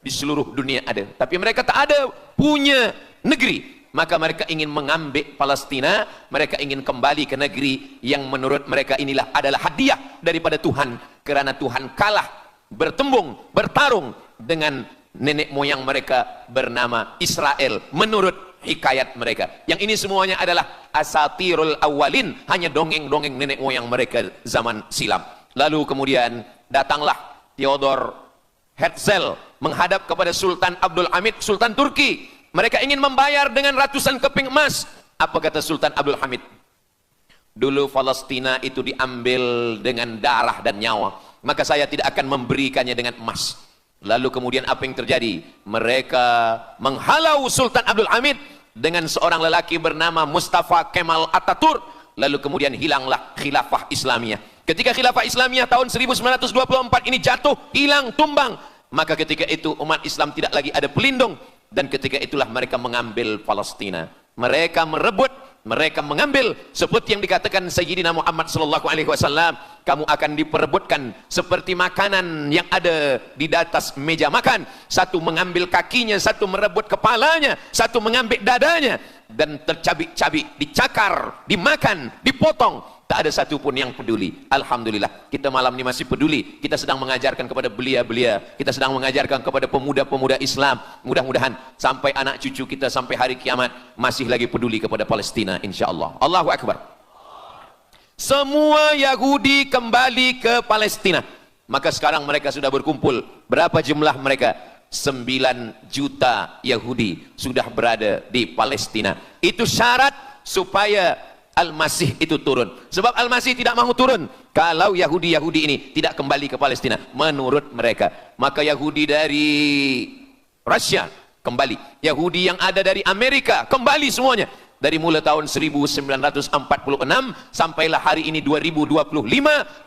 di seluruh dunia ada, tapi mereka tak ada punya negeri. Maka mereka ingin mengambil Palestina, mereka ingin kembali ke negeri yang menurut mereka inilah adalah hadiah daripada Tuhan, karena Tuhan kalah bertembung, bertarung dengan nenek moyang mereka bernama Israel menurut hikayat mereka. Yang ini semuanya adalah asatirul awalin, hanya dongeng-dongeng nenek moyang mereka zaman silam. Lalu kemudian datanglah Theodor Herzl menghadap kepada Sultan Abdul Hamid, Sultan Turki. Mereka ingin membayar dengan ratusan keping emas. Apa kata Sultan Abdul Hamid? Dulu Palestina itu diambil dengan darah dan nyawa, maka saya tidak akan memberikannya dengan emas. Lalu kemudian apa yang terjadi? Mereka menghalau Sultan Abdul Hamid dengan seorang lelaki bernama Mustafa Kemal Atatürk. Lalu kemudian hilanglah khilafah Islamiyah. Ketika khilafah Islamiyah tahun 1924 ini jatuh, hilang, tumbang, maka ketika itu umat Islam tidak lagi ada pelindung. Dan ketika itulah mereka mengambil Palestina. Mereka merebut, mereka mengambil, seperti yang dikatakan Sayyidina Muhammad sallallahu alaihi wasallam, kamu akan diperebutkan seperti makanan yang ada di atas meja makan. Satu mengambil kakinya, satu merebut kepalanya, satu mengambil dadanya, dan tercabik-cabik, dicakar, dimakan, dipotong. Tak ada satu pun yang peduli. Alhamdulillah, kita malam ini masih peduli. Kita sedang mengajarkan kepada belia-belia, kita sedang mengajarkan kepada pemuda-pemuda Islam. Mudah-mudahan sampai anak cucu kita sampai hari kiamat masih lagi peduli kepada Palestina, insya-Allah. Allahu Akbar. Semua Yahudi kembali ke Palestina. Maka sekarang mereka sudah berkumpul. Berapa jumlah mereka? 9 juta Yahudi sudah berada di Palestina. Itu syarat supaya Al-Masih itu turun. Sebab Al-Masih tidak mahu turun kalau Yahudi-Yahudi ini tidak kembali ke Palestina menurut mereka. Maka Yahudi dari Rusia kembali, Yahudi yang ada dari Amerika kembali semuanya. Dari mulai tahun 1946 sampailah hari ini 2025,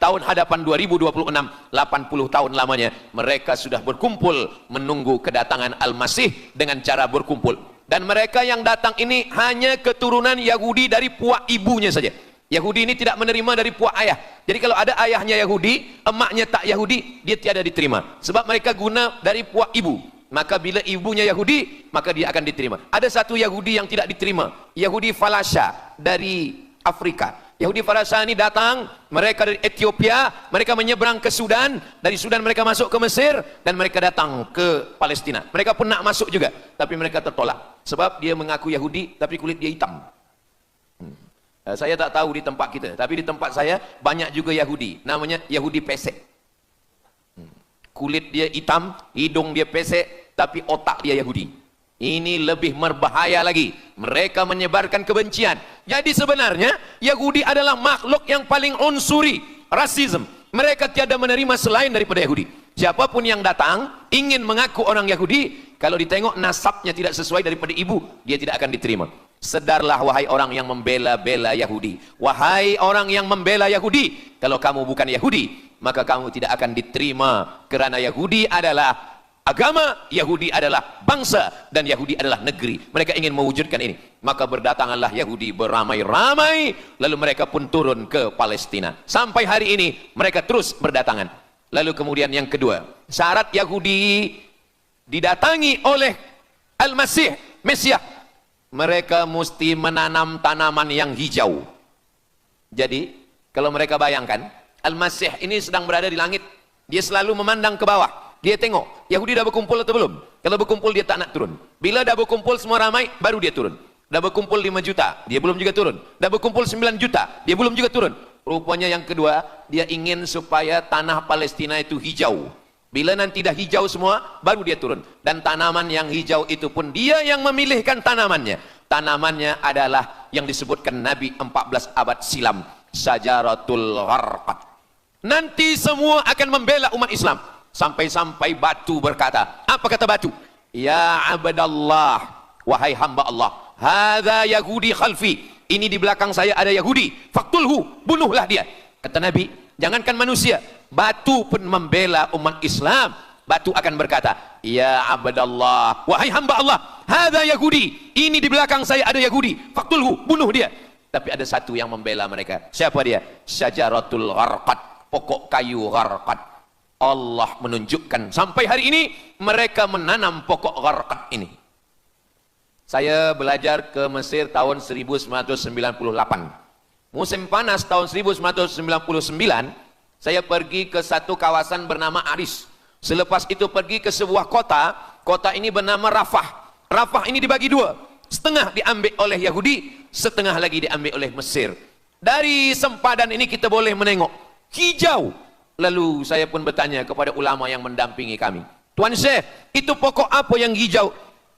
tahun hadapan 2026, 80 tahun lamanya mereka sudah berkumpul menunggu kedatangan Al-Masih dengan cara berkumpul. Dan mereka yang datang ini hanya keturunan Yahudi dari puak ibunya saja. Yahudi ini tidak menerima dari puak ayah. Jadi kalau ada ayahnya Yahudi, emaknya tak Yahudi, dia tiada diterima. Sebab mereka guna dari puak ibu. Maka bila ibunya Yahudi, maka dia akan diterima. Ada satu Yahudi yang tidak diterima, Yahudi Falasha dari Afrika. Yahudi Falasha ini datang, mereka dari Ethiopia, mereka menyeberang ke Sudan, dari Sudan mereka masuk ke Mesir, dan mereka datang ke Palestina. Mereka pun nak masuk juga, tapi mereka tertolak. Sebab dia mengaku Yahudi, tapi kulit dia hitam. Saya tak tahu di tempat kita, tapi di tempat saya banyak juga Yahudi, namanya Yahudi pesek. Kulit dia hitam, hidung dia pesek, tapi otak dia Yahudi. Ini lebih berbahaya lagi. Mereka menyebarkan kebencian. Jadi sebenarnya Yahudi adalah makhluk yang paling unsuri, rasisme. Mereka tiada menerima selain daripada Yahudi. Siapapun yang datang ingin mengaku orang Yahudi, kalau ditengok nasabnya tidak sesuai daripada ibu, dia tidak akan diterima. Sedarlah wahai orang yang membela-bela Yahudi. Wahai orang yang membela Yahudi, kalau kamu bukan Yahudi, maka kamu tidak akan diterima, kerana Yahudi adalah agama, Yahudi adalah bangsa, dan Yahudi adalah negeri. Mereka ingin mewujudkan ini. Maka berdatanganlah Yahudi beramai-ramai, lalu mereka pun turun ke Palestina. Sampai hari ini mereka terus berdatangan. Lalu kemudian yang kedua, syarat Yahudi didatangi oleh Al-Masih, Mesias, mereka mesti menanam tanaman yang hijau. Jadi kalau mereka bayangkan, Al-Masih ini sedang berada di langit, dia selalu memandang ke bawah. Dia tengok, Yahudi dah berkumpul atau belum? Kalau berkumpul dia tak nak turun. Bila dah berkumpul semua ramai, baru dia turun. Dah berkumpul 5 juta, dia belum juga turun. Dah berkumpul 9 juta, dia belum juga turun. Rupanya yang kedua, dia ingin supaya tanah Palestina itu hijau. Bila nanti dah hijau semua, baru dia turun. Dan tanaman yang hijau itu pun dia yang memilihkan tanamannya. Tanamannya adalah yang disebutkan Nabi 14 abad silam, Syajaratul Gharqad. Nanti semua akan membela umat Islam. Sampai-sampai batu berkata, apa kata batu? Ya abdallah, wahai hamba Allah, hadza Yahudi khalfi, ini di belakang saya ada Yahudi, faktulhu, bunuhlah dia. Kata Nabi, jangankan manusia, batu pun membela umat Islam. Batu akan berkata, ya abdallah, wahai hamba Allah, hadza Yahudi, ini di belakang saya ada Yahudi, faktulhu, bunuh dia. Tapi ada satu yang membela mereka. Siapa dia? Syajaratul Gharqad, pokok kayu Gharqad. Allah menunjukkan sampai hari ini mereka menanam pokok Gharqad ini. Saya belajar ke Mesir tahun 1998. Musim panas tahun 1999, saya pergi ke satu kawasan bernama Aris. Selepas itu pergi ke sebuah kota, kota ini bernama Rafah. Rafah ini dibagi dua, setengah diambil oleh Yahudi, setengah lagi diambil oleh Mesir. Dari sempadan ini kita boleh menengok hijau. Lalu saya pun bertanya kepada ulama yang mendampingi kami, Tuan Syekh, itu pokok apa yang hijau?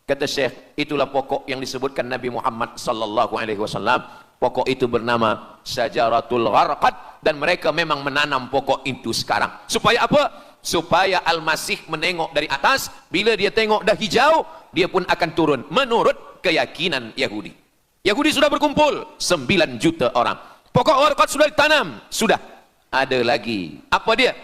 Kata Syekh, itulah pokok yang disebutkan Nabi Muhammad sallallahu alaihi wasallam. Pokok itu bernama Syajaratul Gharqad, dan mereka memang menanam pokok itu sekarang. Supaya apa? Supaya Al-Masih menengok dari atas, bila dia tengok dah hijau, dia pun akan turun menurut keyakinan Yahudi. Yahudi sudah berkumpul 9 juta orang. Pokok Gharqad sudah ditanam, sudah. Ada lagi, apa dia?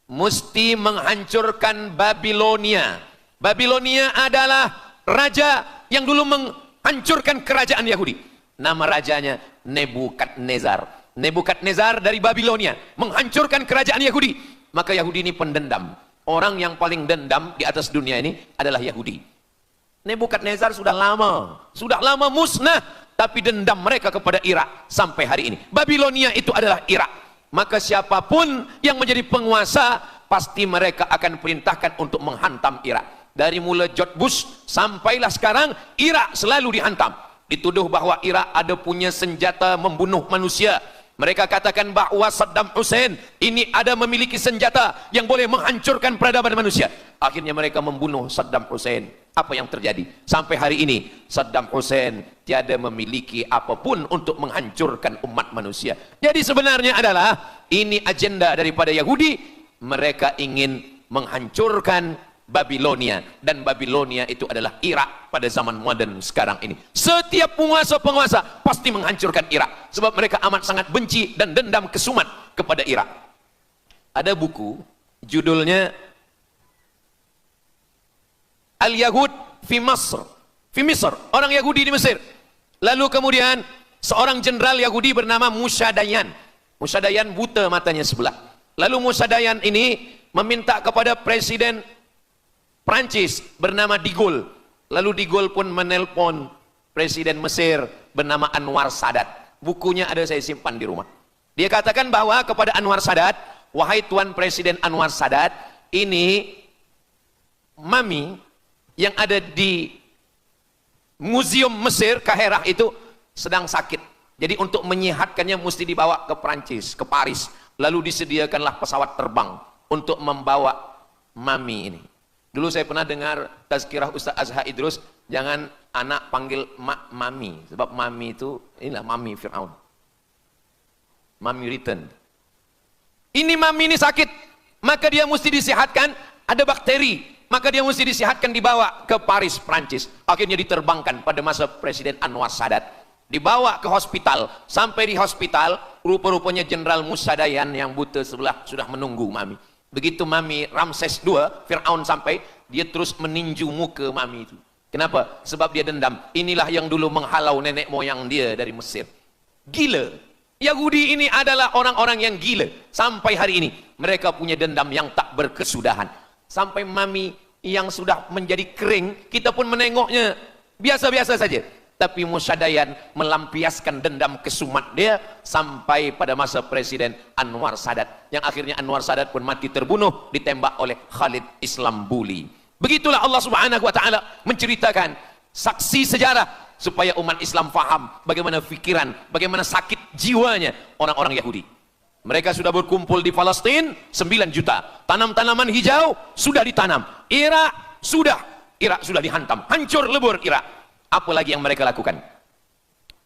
Mesti menghancurkan Babilonia. Babilonia adalah raja yang dulu menghancurkan kerajaan Yahudi. Nama rajanya Nebukadnezar. Nebukadnezar dari Babilonia menghancurkan kerajaan Yahudi. Maka Yahudi ini pendendam. Orang yang paling dendam di atas dunia ini adalah Yahudi. Nebukadnezar sudah lama musnah, tapi dendam mereka kepada Irak sampai hari ini. Babilonia itu adalah Irak. Maka siapapun yang menjadi penguasa, pasti mereka akan perintahkan untuk menghantam Irak. Dari mula George Bush sampailah sekarang, Irak selalu dihantam. Dituduh bahwa Irak ada punya senjata membunuh manusia. Mereka katakan bahwa Saddam Hussein ini ada memiliki senjata yang boleh menghancurkan peradaban manusia. Akhirnya mereka membunuh Saddam Hussein. Apa yang terjadi? Sampai hari ini Saddam Hussein tiada memiliki apapun untuk menghancurkan umat manusia. Jadi sebenarnya adalah ini agenda daripada Yahudi. Mereka ingin menghancurkan Babilonia, dan Babilonia itu adalah Irak pada zaman modern sekarang ini. Setiap penguasa-penguasa pasti menghancurkan Irak, sebab mereka amat sangat benci dan dendam kesumat kepada Irak. Ada buku judulnya Al-Yahud fi Masr, orang Yahudi di Mesir. Lalu kemudian seorang jenderal Yahudi bernama Musa Dayan. Musa Dayan buta matanya sebelah. Lalu Musa Dayan ini meminta kepada Presiden Prancis bernama De Gaulle. Lalu De Gaulle pun menelpon Presiden Mesir bernama Anwar Sadat. Bukunya ada, saya simpan di rumah. Dia katakan bahwa kepada Anwar Sadat, wahai Tuan Presiden Anwar Sadat, ini mami yang ada di Museum Mesir Kaherah itu sedang sakit. Jadi untuk menyehatkannya mesti dibawa ke Prancis, ke Paris. Lalu disediakanlah pesawat terbang untuk membawa mami ini. Dulu saya pernah dengar tazkirah Ustaz Azhar Idrus, jangan anak panggil mami, sebab mami itu inilah mami Fir'aun. Mami return. Ini mami ini sakit, maka dia mesti disehatkan, ada bakteri, maka dia mesti disehatkan, dibawa ke Paris, Prancis. Akhirnya diterbangkan pada masa Presiden Anwar Sadat. Dibawa ke hospital, sampai di hospital, rupa-rupanya Jenderal Musa Dayan yang buta sebelah sudah menunggu mami. Begitu mami Ramses II, Fir'aun sampai, dia terus meninju muka mami itu. Kenapa? Sebab dia dendam. Inilah yang dulu menghalau nenek moyang dia dari Mesir. Gila. Yahudi ini adalah orang-orang yang gila. Sampai hari ini, mereka punya dendam yang tak berkesudahan. Sampai mami yang sudah menjadi kering, kita pun menengoknya biasa-biasa saja. Tapi Musa Dayan melampiaskan dendam kesumat dia sampai pada masa Presiden Anwar Sadat, yang akhirnya Anwar Sadat pun mati terbunuh ditembak oleh Khalid Islambuli. Begitulah Allah Subhanahu wa taala menceritakan saksi sejarah supaya umat Islam faham bagaimana fikiran, bagaimana sakit jiwanya orang-orang Yahudi. Mereka sudah berkumpul di Palestina 9 juta. Tanam-tanaman hijau sudah ditanam. Irak sudah dihantam, hancur lebur Irak. Apa lagi yang mereka lakukan?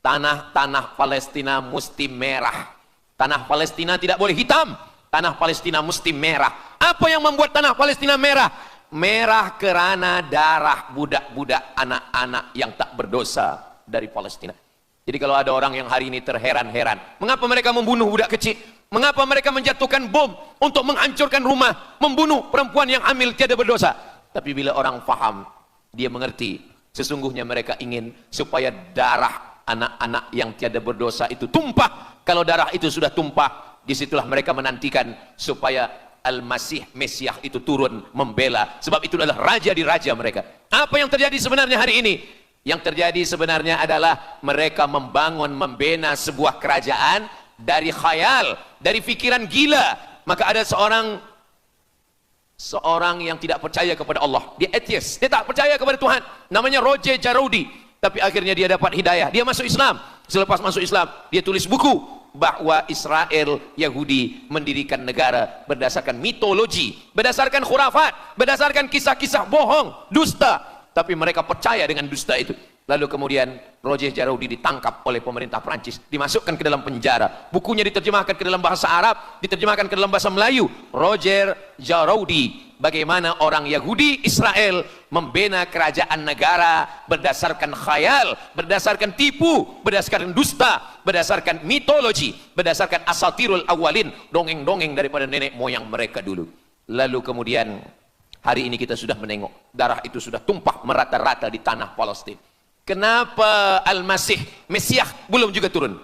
Tanah Palestina mesti merah. Tanah Palestina tidak boleh hitam. Tanah Palestina mesti merah. Apa yang membuat tanah Palestina merah? Merah karena darah budak-budak anak-anak yang tak berdosa dari Palestina. Jadi kalau ada orang yang hari ini terheran-heran, mengapa mereka membunuh budak kecil? Mengapa mereka menjatuhkan bom untuk menghancurkan rumah, membunuh perempuan yang hamil tiada berdosa? Tapi bila orang faham, dia mengerti, sesungguhnya mereka ingin supaya darah anak-anak yang tiada berdosa itu tumpah. Kalau darah itu sudah tumpah, disitulah mereka menantikan supaya Al-Masih Mesias itu turun membela, sebab itu adalah raja di raja mereka. Apa yang terjadi sebenarnya hari ini? Yang terjadi sebenarnya adalah mereka membangun, membina sebuah kerajaan dari khayal, dari fikiran gila. Maka ada seorang yang tidak percaya kepada Allah, dia atheist, dia tak percaya kepada Tuhan, namanya Roger Jaroudi. Tapi akhirnya dia dapat hidayah, dia masuk Islam. Selepas masuk Islam, dia tulis buku bahwa Israel Yahudi mendirikan negara berdasarkan mitologi, berdasarkan khurafat, berdasarkan kisah-kisah bohong, dusta. Tapi mereka percaya dengan dusta itu. Lalu kemudian Roger Jaroudi ditangkap oleh pemerintah Prancis, dimasukkan ke dalam penjara. Bukunya diterjemahkan ke dalam bahasa Arab, diterjemahkan ke dalam bahasa Melayu. Roger Jaroudi, bagaimana orang Yahudi Israel membina kerajaan negara berdasarkan khayal, berdasarkan tipu, berdasarkan dusta, berdasarkan mitologi, berdasarkan asatirul awalin, dongeng-dongeng daripada nenek moyang mereka dulu. Lalu kemudian hari ini kita sudah menengok, darah itu sudah tumpah merata-rata di tanah Palestina. Kenapa Al-Masih Mesias belum juga turun?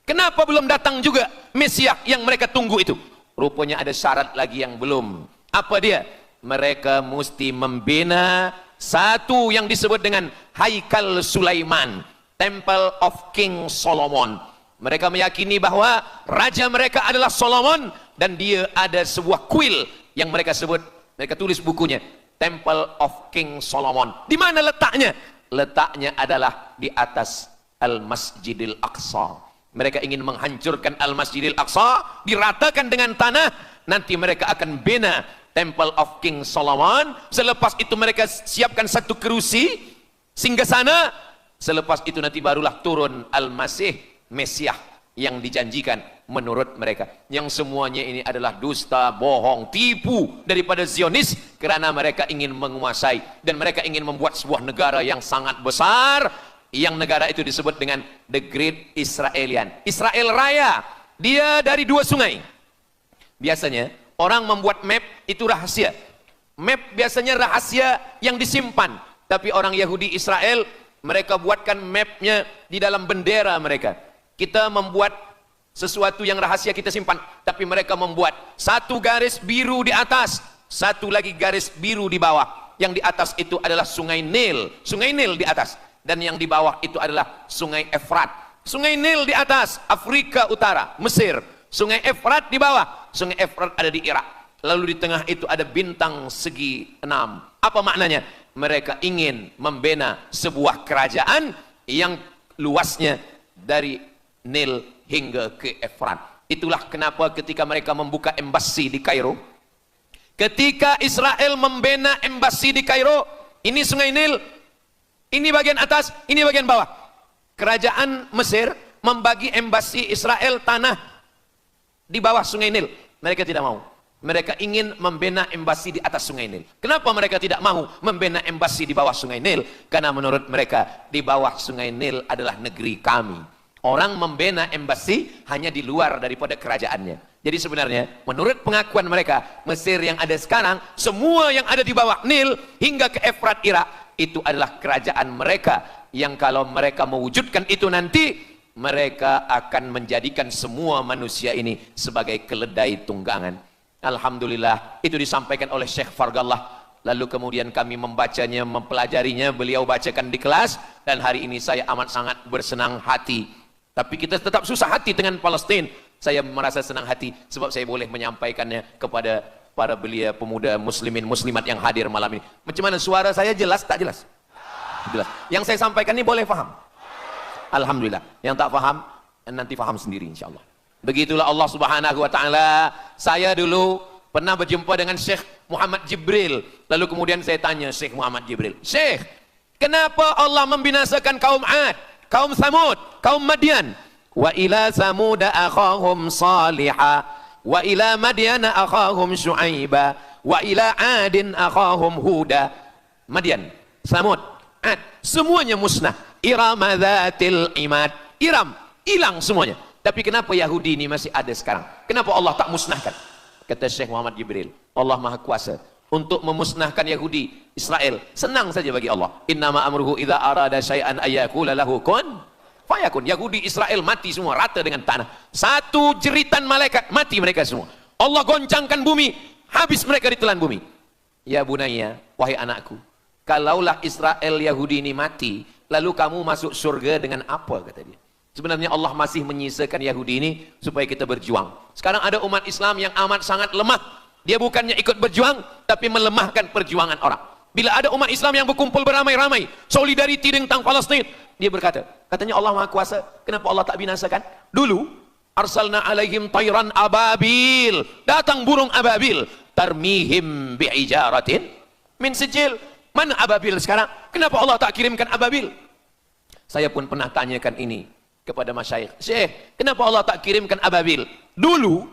Kenapa belum datang juga Mesias yang mereka tunggu itu? Rupanya ada syarat lagi yang belum. Apa dia? Mereka mesti membina satu yang disebut dengan Haikal Sulaiman, Temple of King Solomon. Mereka meyakini bahwa raja mereka adalah Solomon, dan dia ada sebuah kuil yang mereka sebut, mereka tulis bukunya, Temple of King Solomon. Di mana letaknya? Letaknya adalah di atas Al-Masjidil Aqsa. Mereka ingin menghancurkan Al-Masjidil Aqsa, diratakan dengan tanah. Nanti mereka akan bina Temple of King Solomon. Selepas itu mereka siapkan satu kerusi singgasana. Selepas itu nanti barulah turun Al-Masih Mesias yang dijanjikan menurut mereka. Yang semuanya ini adalah dusta, bohong, tipu daripada Zionis, kerana mereka ingin menguasai dan mereka ingin membuat sebuah negara yang sangat besar, yang negara itu disebut dengan The Great Israelian, Israel Raya. Dia dari dua sungai. Biasanya orang membuat map itu rahasia. Map biasanya rahasia yang disimpan, tapi orang Yahudi Israel, mereka buatkan mapnya di dalam bendera mereka. Kita membuat sesuatu yang rahasia kita simpan, tapi mereka membuat satu garis biru di atas, satu lagi garis biru di bawah. Yang di atas itu adalah sungai Nil di atas, dan yang di bawah itu adalah sungai Efrat. Sungai Nil di atas, Afrika Utara, Mesir. Sungai Efrat di bawah, sungai Efrat ada di Irak. Lalu di tengah itu ada bintang segi 6. Apa maknanya? Mereka ingin membina sebuah kerajaan yang luasnya dari Nil hingga ke Efrat. Itulah kenapa ketika mereka membuka embasi di Kairo, ketika Israel membina embasi di Kairo, ini sungai Nil, ini bagian atas, ini bagian bawah. Kerajaan Mesir membagi embasi Israel tanah di bawah sungai Nil. Mereka tidak mau. Mereka ingin membina embasi di atas sungai Nil. Kenapa mereka tidak mau membina embasi di bawah sungai Nil? Karena menurut mereka di bawah sungai Nil adalah negeri kami. Orang membina embasi hanya di luar daripada kerajaannya. Jadi sebenarnya menurut pengakuan mereka, Mesir yang ada sekarang, semua yang ada di bawah Nil hingga ke Efrat Irak, itu adalah kerajaan mereka, yang kalau mereka mewujudkan itu nanti, mereka akan menjadikan semua manusia ini sebagai keledai tunggangan. Alhamdulillah, itu disampaikan oleh Syekh Fargallah. Lalu kemudian kami membacanya, mempelajarinya, beliau bacakan di kelas, dan hari ini saya amat sangat bersenang hati. Tapi kita tetap susah hati dengan Palestina. Saya merasa senang hati sebab saya boleh menyampaikannya kepada para belia pemuda muslimin muslimat yang hadir malam ini. Macam mana suara saya, jelas tak jelas? Jelas. Yang saya sampaikan ini boleh faham? Alhamdulillah. Yang tak faham nanti faham sendiri insyaallah. Begitulah Allah Subhanahu wa taala. Saya dulu pernah berjumpa dengan Syekh Muhammad Jibril. Lalu kemudian saya tanya Syekh Muhammad Jibril, "Syekh, kenapa Allah membinasakan kaum Ad? kaum Samud, kaum Madian. Wa ila Samud akhahum Salihah, wa ila Madian akhahum Syuaiba, wa ila Adin akhahum Huda. Madian, Samud, Ad, semuanya musnah. Iram dzatil imad, Iram hilang semuanya. Tapi kenapa Yahudi ini masih ada sekarang? Kenapa Allah tak musnahkan? Kata Syekh Muhammad Jibril, Allah Maha Kuasa untuk memusnahkan Yahudi, Israel. Senang saja bagi Allah. Innama amruhu idza arada syai'an ayyakula lahu kun fayakun. Yahudi Israel mati semua rata dengan tanah. Satu jeritan malaikat mati mereka semua. Allah goncangkan bumi, habis mereka ditelan bumi. Ya bunayya, wahai anakku, kalaulah Israel Yahudi ini mati, lalu kamu masuk surga dengan apa, kata dia. Sebenarnya Allah masih menyisakan Yahudi ini supaya kita berjuang. Sekarang ada umat Islam yang amat sangat lemah. Dia bukannya ikut berjuang, tapi melemahkan perjuangan orang. Bila ada umat Islam yang berkumpul beramai-ramai, solidariti tentang Palestin, dia berkata, katanya Allah Maha Kuasa, kenapa Allah tak binasakan? Dulu, arsalna alaihim tayran ababil, datang burung ababil, tarmihim bi'ijaratin min sijil. Mana ababil sekarang? Kenapa Allah tak kirimkan ababil? Saya pun pernah tanyakan ini kepada masyayikh. Syekh, kenapa Allah tak kirimkan ababil? Dulu,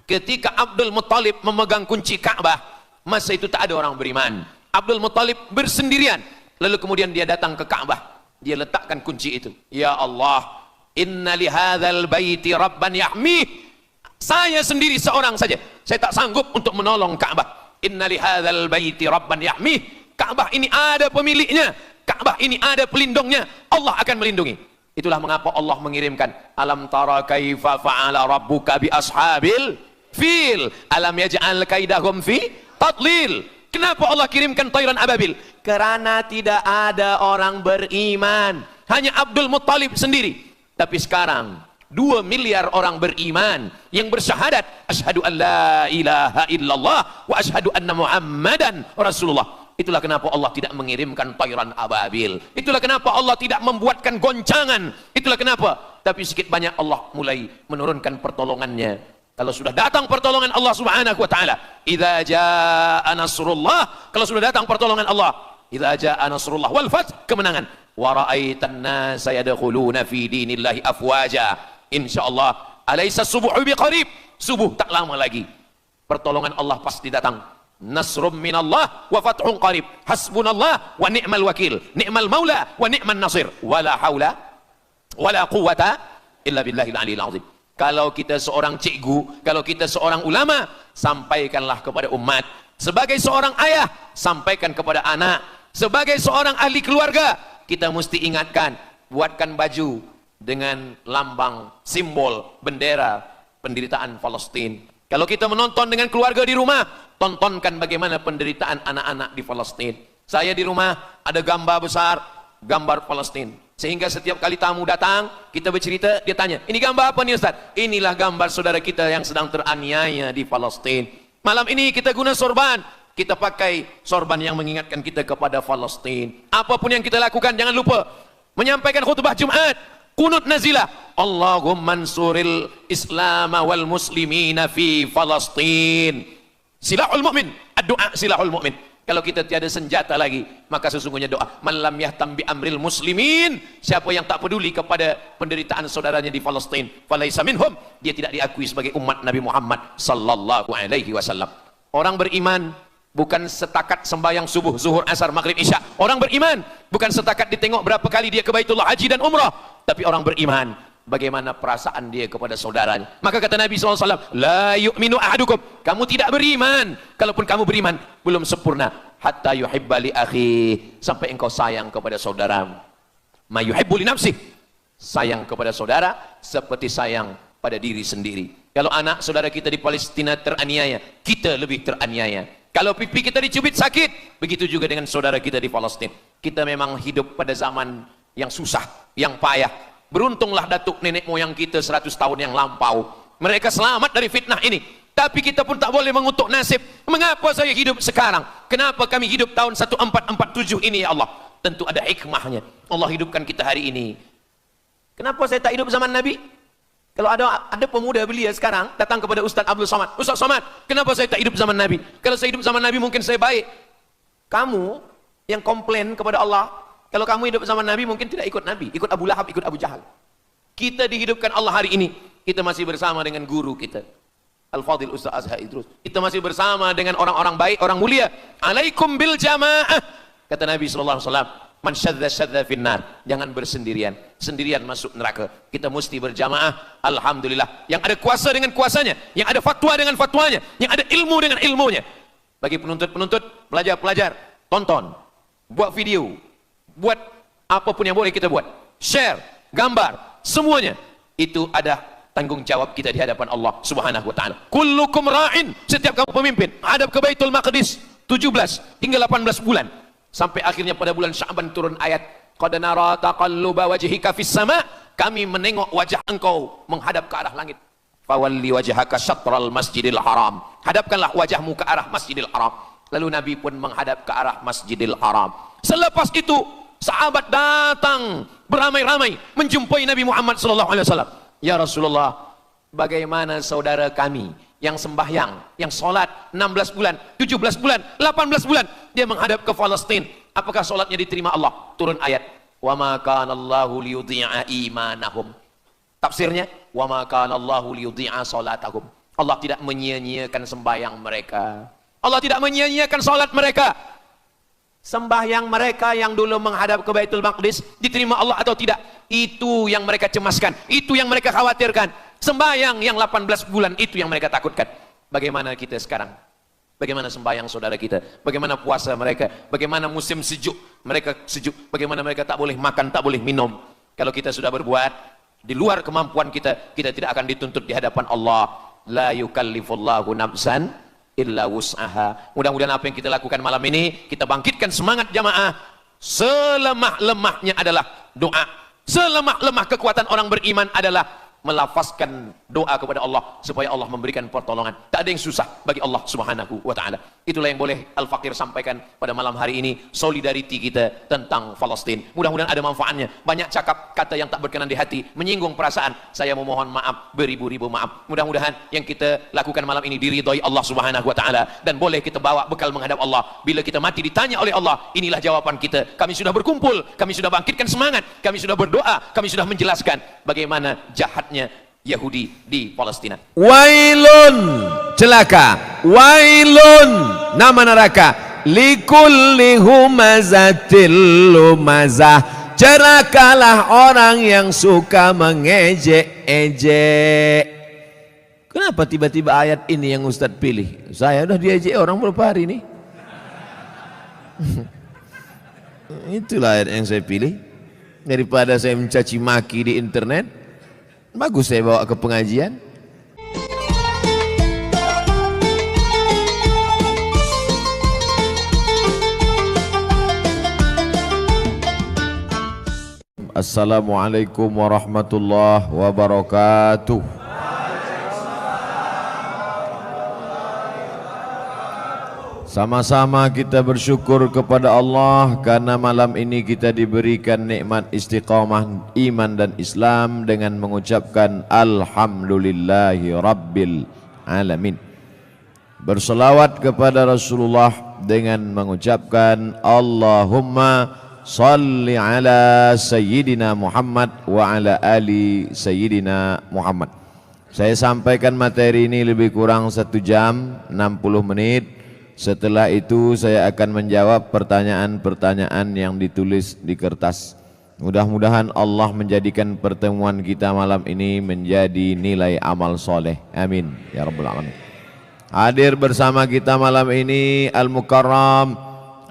ketika Abdul Muttalib memegang kunci Ka'bah, masa itu tak ada orang beriman. Abdul Muttalib bersendirian. Lalu kemudian dia datang ke Ka'bah. Dia letakkan kunci itu. Ya Allah, inna lihadzal baiti rabban yahmih. Saya sendiri seorang saja. Saya tak sanggup untuk menolong Ka'bah. Inna lihadzal baiti rabban yahmih. Ka'bah ini ada pemiliknya. Ka'bah ini ada pelindungnya. Allah akan melindungi. Itulah mengapa Allah mengirimkan alam tara kaifa fa'ala rabbuka bi ashabil fil alam yaj'al kaidahum fi tadlil. Kenapa Allah kirimkan tayran ababil? Karena tidak ada orang beriman, hanya Abdul Muttalib sendiri. Tapi sekarang 2 miliar orang beriman yang bersyahadat asyhadu an la ilaha illallah wa asyhadu anna muhammadan rasulullah. Itulah kenapa Allah tidak mengirimkan tayran ababil. Itulah kenapa Allah tidak membuatkan goncangan. Itulah kenapa. Tapi sedikit banyak Allah mulai menurunkan pertolongannya. Kalau sudah datang pertolongan Allah Subhanahu wa taala, idza jaa nasrullah, kalau sudah datang pertolongan Allah, idza jaa nasrullah wal fath, kemenangan. Wa ra'aitan nasa yadkhuluna fi dinillahi afwaja. Insyaallah, alaysa subuhu biqarib. Subuh tak lama lagi. Pertolongan Allah pasti datang. Nasrum minallah wa fathun qarib. Hasbunallah wa ni'mal wakil. Ni'mal maula wa ni'man nasir. Wala haula wala quwata illa billahil aliyil azim. Kalau kita seorang cikgu, kalau kita seorang ulama, sampaikanlah kepada umat. Sebagai seorang ayah, sampaikan kepada anak. Sebagai seorang ahli keluarga, kita mesti ingatkan, buatkan baju dengan lambang, simbol, bendera penderitaan Palestin. Kalau kita menonton dengan keluarga di rumah, tontonkan bagaimana penderitaan anak-anak di Palestin. Saya di rumah ada gambar besar, gambar Palestin. Sehingga setiap kali tamu datang, kita bercerita, dia tanya, ini gambar apa nih Ustaz? Inilah gambar saudara kita yang sedang teraniaya di Palestin. Malam ini kita guna sorban, kita pakai sorban yang mengingatkan kita kepada Palestin. Apapun yang kita lakukan, jangan lupa menyampaikan khutbah Jumat, qunut nazilah, Allahumma ansuril Islam wal muslimina fi Palestin. Silahul mu'min, ad-du'a silahul mu'min. Kalau kita tiada senjata lagi, maka sesungguhnya doa. Man lam yahtam bi amril muslimin, siapa yang tak peduli kepada penderitaan saudaranya di Palestin, falaisa minhum, dia tidak diakui sebagai umat Nabi Muhammad sallallahu alaihi wasallam. Orang beriman bukan setakat sembahyang subuh, zuhur, asar, maghrib, isya. Orang beriman bukan setakat ditengok berapa kali dia ke Baitullah haji dan umrah, tapi orang beriman bagaimana perasaan dia kepada saudaranya. Maka kata Nabi SAW, la yu'minu ahadukum, kamu tidak beriman, kalaupun kamu beriman, belum sempurna, hatta yuhibba li akhi, sampai engkau sayang kepada saudaramu. Ma yuhibbu li nafsih, sayang kepada saudara seperti sayang pada diri sendiri. Kalau anak saudara kita di Palestina teraniaya, kita lebih teraniaya. Kalau pipi kita dicubit sakit, begitu juga dengan saudara kita di Palestina. Kita memang hidup pada zaman yang susah, yang payah. Beruntunglah datuk nenek moyang kita 100 tahun yang lampau. Mereka selamat dari fitnah ini. Tapi kita pun tak boleh mengutuk nasib. Mengapa saya hidup sekarang? Kenapa kami hidup tahun 1447 ini ya Allah? Tentu ada hikmahnya. Allah hidupkan kita hari ini. Kenapa saya tak hidup zaman Nabi? Kalau ada pemuda belia sekarang datang kepada Ustaz Abdul Somad. Ustaz Somad, kenapa saya tak hidup zaman Nabi? Kalau saya hidup zaman Nabi mungkin saya baik. Kamu yang komplain kepada Allah, Kalau kamu hidup sama Nabi mungkin tidak ikut Nabi, ikut Abu Lahab, ikut Abu Jahal. Kita dihidupkan Allah hari ini, kita masih bersama dengan guru kita, Al-Fadhil Ustaz Azhar Idrus. Kita masih bersama dengan orang-orang baik, orang mulia. Alaikum bil jamaah. Kata Nabi SAW, man syadza syadza finnar. Jangan bersendirian, sendirian masuk neraka. Kita mesti berjamaah. Alhamdulillah, yang ada kuasa dengan kuasanya, yang ada fatwa dengan fatwanya, yang ada ilmu dengan ilmunya. Bagi penuntut-penuntut, pelajar-pelajar, tonton, buat video, buat apapun yang boleh kita buat, share, gambar, semuanya itu ada tanggung jawab kita di hadapan Allah Subhanahu wa taala. Kullukum ra'in, setiap kamu pemimpin, hadap ke Baitul Maqdis 17 hingga 18 bulan. Sampai akhirnya pada bulan Sya'ban turun ayat, qad nara taqalluba wajhika fis sama', kami menengok wajah engkau menghadap ke arah langit. Fawalli wajhaka syatral Masjidil Haram. Hadapkanlah wajahmu ke arah Masjidil Haram. Lalu Nabi pun menghadap ke arah Masjidil Haram. Selepas itu sahabat datang beramai-ramai menjumpai Nabi Muhammad SAW. Ya Rasulullah, bagaimana saudara kami yang sembahyang, yang sholat 16 bulan, 17 bulan, 18 bulan, dia menghadap ke Palestina. Apakah sholatnya diterima Allah? Turun ayat, wa ma kana Allahu liyudhi'a imanahum. Tafsirnya, wa ma kana Allahu liyudhi'a sholatahum. Allah tidak menyia-nyiakan sembahyang mereka. Allah tidak menyia-nyiakan sholat mereka. Sembahyang mereka yang dulu menghadap ke Baitul Maqdis diterima Allah atau tidak, itu yang mereka cemaskan, itu yang mereka khawatirkan. Sembahyang yang 18 bulan itu yang mereka takutkan. Bagaimana kita sekarang? Bagaimana sembahyang saudara kita? Bagaimana puasa mereka? Bagaimana musim sejuk? Mereka sejuk. Bagaimana mereka tak boleh makan, tak boleh minum? Kalau kita sudah berbuat di luar kemampuan kita, kita tidak akan dituntut di hadapan Allah. La yukallifullahu nafsan illa wus'aha. Mudah-mudahan apa yang kita lakukan malam ini, kita bangkitkan semangat jamaah. Selemah-lemahnya adalah doa. Selemah-lemah kekuatan orang beriman adalah melafazkan doa kepada Allah supaya Allah memberikan pertolongan. Tak ada yang susah bagi Allah Subhanahu wa taala. Itulah yang boleh Al-Fakir sampaikan pada malam hari ini, solidariti kita tentang Palestina. Mudah-mudahan ada manfaatnya. Banyak cakap kata yang tak berkenan di hati, menyinggung perasaan. Saya memohon maaf, beribu-ribu maaf. Mudah-mudahan yang kita lakukan malam ini diridhoi Allah Subhanahu wa taala dan boleh kita bawa bekal menghadap Allah. Bila kita mati ditanya oleh Allah, inilah jawaban kita. Kami sudah berkumpul, kami sudah bangkitkan semangat, kami sudah berdoa, kami sudah menjelaskan bagaimana jahatnya Yahudi di Palestina. Wailun, celaka. Wailun, nama neraka. Likulli humazatil lumazah. Celakalah orang yang suka mengejek-ejek. Kenapa tiba-tiba ayat ini yang Ustadz pilih? Saya udah diejek orang berapa hari ini. Itulah ayat yang saya pilih. Daripada saya mencaci maki di internet, bagus saya bawa ke pengajian. Assalamualaikum warahmatullahi wabarakatuh. Sama-sama kita bersyukur kepada Allah karena malam ini kita diberikan nikmat istiqamah iman dan Islam dengan mengucapkan Alhamdulillahi Rabbil Alamin. Berselawat kepada Rasulullah dengan mengucapkan Allahumma salli ala Sayyidina Muhammad wa ala ali Sayyidina Muhammad. Saya sampaikan materi ini lebih kurang 1 jam 60 menit. Setelah itu saya akan menjawab pertanyaan-pertanyaan yang ditulis di kertas. Mudah-mudahan Allah menjadikan pertemuan kita malam ini menjadi nilai amal soleh. Amin ya rabbal alamin. Hadir bersama kita malam ini Al-Mukarram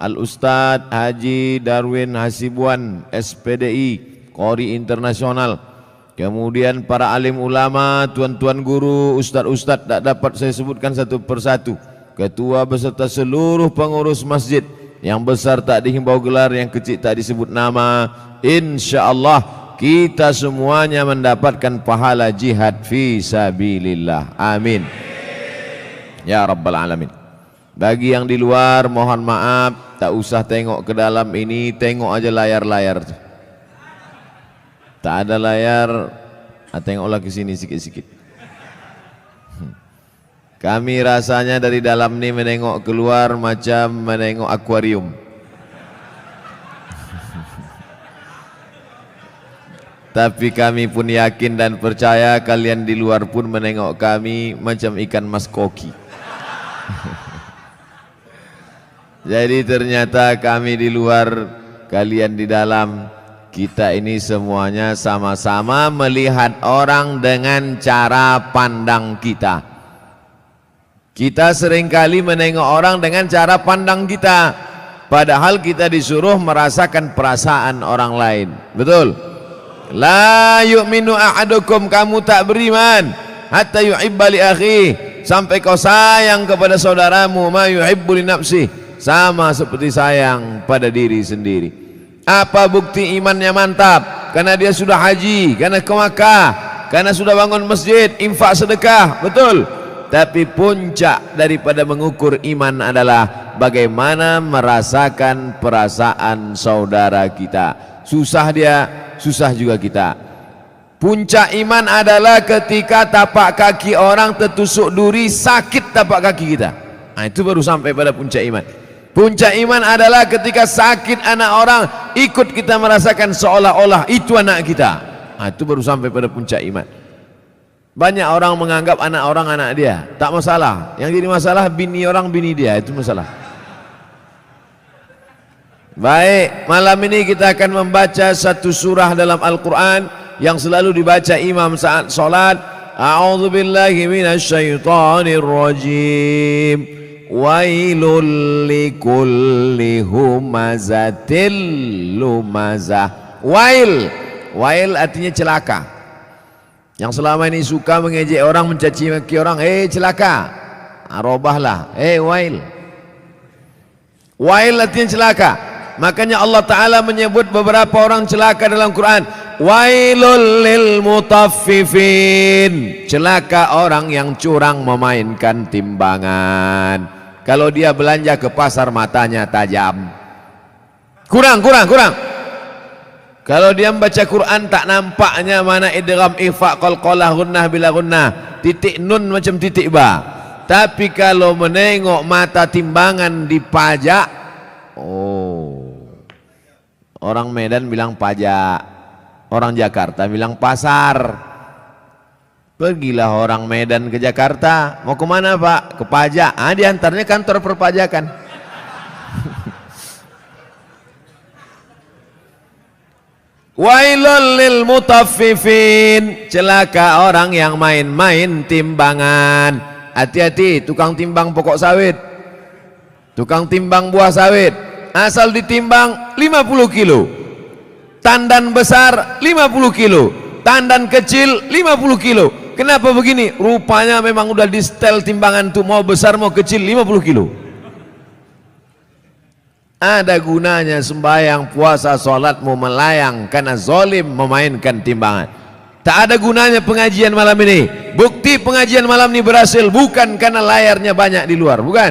Al-Ustadz Haji Darwin Hasibuan SPDI Qori Internasional. Kemudian para alim ulama, tuan-tuan guru, ustadz-ustadz tak dapat saya sebutkan satu persatu. Ketua beserta seluruh pengurus masjid, yang besar tak dihimbau gelar, yang kecil tak disebut nama. InsyaAllah kita semuanya mendapatkan pahala jihad fi sabilillah. Amin ya rabbal alamin. Bagi yang di luar mohon maaf, tak usah tengok ke dalam ini, tengok aja layar-layar. Tak ada layar, tengoklah ke sini sikit-sikit. Kami rasanya dari dalam ini menengok keluar macam menengok akuarium. Tapi kami pun yakin dan percaya kalian di luar pun menengok kami macam ikan mas koki. Jadi ternyata kami di luar, kalian di dalam. Kita ini semuanya sama-sama melihat orang dengan cara pandang kita. Kita seringkali menengok orang dengan cara pandang kita, padahal kita disuruh merasakan perasaan orang lain. Betul? La yu'minu ahadukum, kamu tak beriman hatta yuhibba li akhi, sampai kau sayang kepada saudaramu ma yuhibbu li nafsi, sama seperti sayang pada diri sendiri. Apa bukti imannya mantap? Karena dia sudah haji, karena ke Makkah, karena sudah bangun masjid, infak sedekah. Betul? Tapi puncak daripada mengukur iman adalah bagaimana merasakan perasaan saudara kita. Susah dia, susah juga kita. Puncak iman adalah ketika tapak kaki orang tertusuk duri, sakit tapak kaki kita. Nah, itu baru sampai pada puncak iman. Puncak iman adalah ketika sakit anak orang, ikut kita merasakan seolah-olah itu anak kita. Nah, itu baru sampai pada puncak iman. Banyak orang menganggap anak orang anak dia, tak masalah. Yang jadi masalah bini orang bini dia, itu masalah. Baik, malam ini kita akan membaca satu surah dalam Al-Quran yang selalu dibaca imam saat solat. A'udzubillahi minasyaitonirrajim. Wailul likulli humazatil lumazah. Wail artinya celaka. Yang selama ini suka mengejek orang, mencaci maki orang, celaka, robahlah, wail. Wail artinya celaka. Makanya Allah Ta'ala menyebut beberapa orang celaka dalam Quran. Wailul lil mutaffifin, celaka orang yang curang memainkan timbangan. Kalau dia belanja ke pasar matanya tajam, kurang. Kalau dia membaca Quran tak nampaknya mana idgham, ikhfa, qalqalah, gunnah bila gunnah, titik nun macam titik ba. Tapi kalau menengok mata timbangan dipajak, orang Medan bilang pajak, orang Jakarta bilang pasar. Pergilah orang Medan ke Jakarta, mau kemana Pak? Ke pajak. Diantaranya kantor perpajakan. Wailul lil mutaffifin, celaka orang yang main-main timbangan. Hati-hati tukang timbang pokok sawit, tukang timbang buah sawit. Asal ditimbang 50 kilo, tandan besar 50 kilo, tandan kecil 50 kilo. Kenapa begini? Rupanya memang udah di setel timbangan tuh, mau besar mau kecil 50 kilo. Ada gunanya sembahyang, puasa, sholatmu melayang karena zolim memainkan timbangan. Tak ada gunanya pengajian malam ini. Bukti pengajian malam ini berhasil bukan karena layarnya banyak di luar, bukan.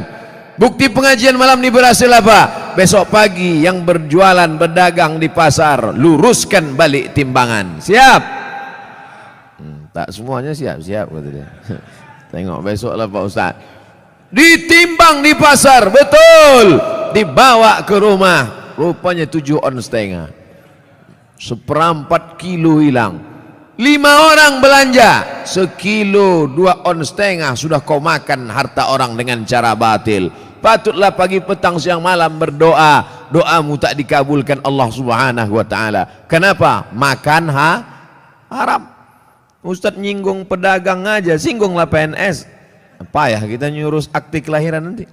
Bukti pengajian malam ini berhasil apa? Besok pagi yang berjualan berdagang di pasar, luruskan balik timbangan. Siap? Tak semuanya siap kata dia. Tengok besok lah Pak Ustaz. Ditimbang di pasar, betul. Dibawa ke rumah, rupanya 7,5 on, 1/4 kilo hilang. 5 orang belanja, 1,5 kilo 2,5 on, sudah kau makan harta orang dengan cara batil. Patutlah pagi petang siang malam berdoa, doamu tak dikabulkan Allah Subhanahu wa taala. Kenapa? Makan haram. Ustadz nyinggung pedagang aja, singgunglah PNS. Payah kita nyurus akte kelahiran nanti.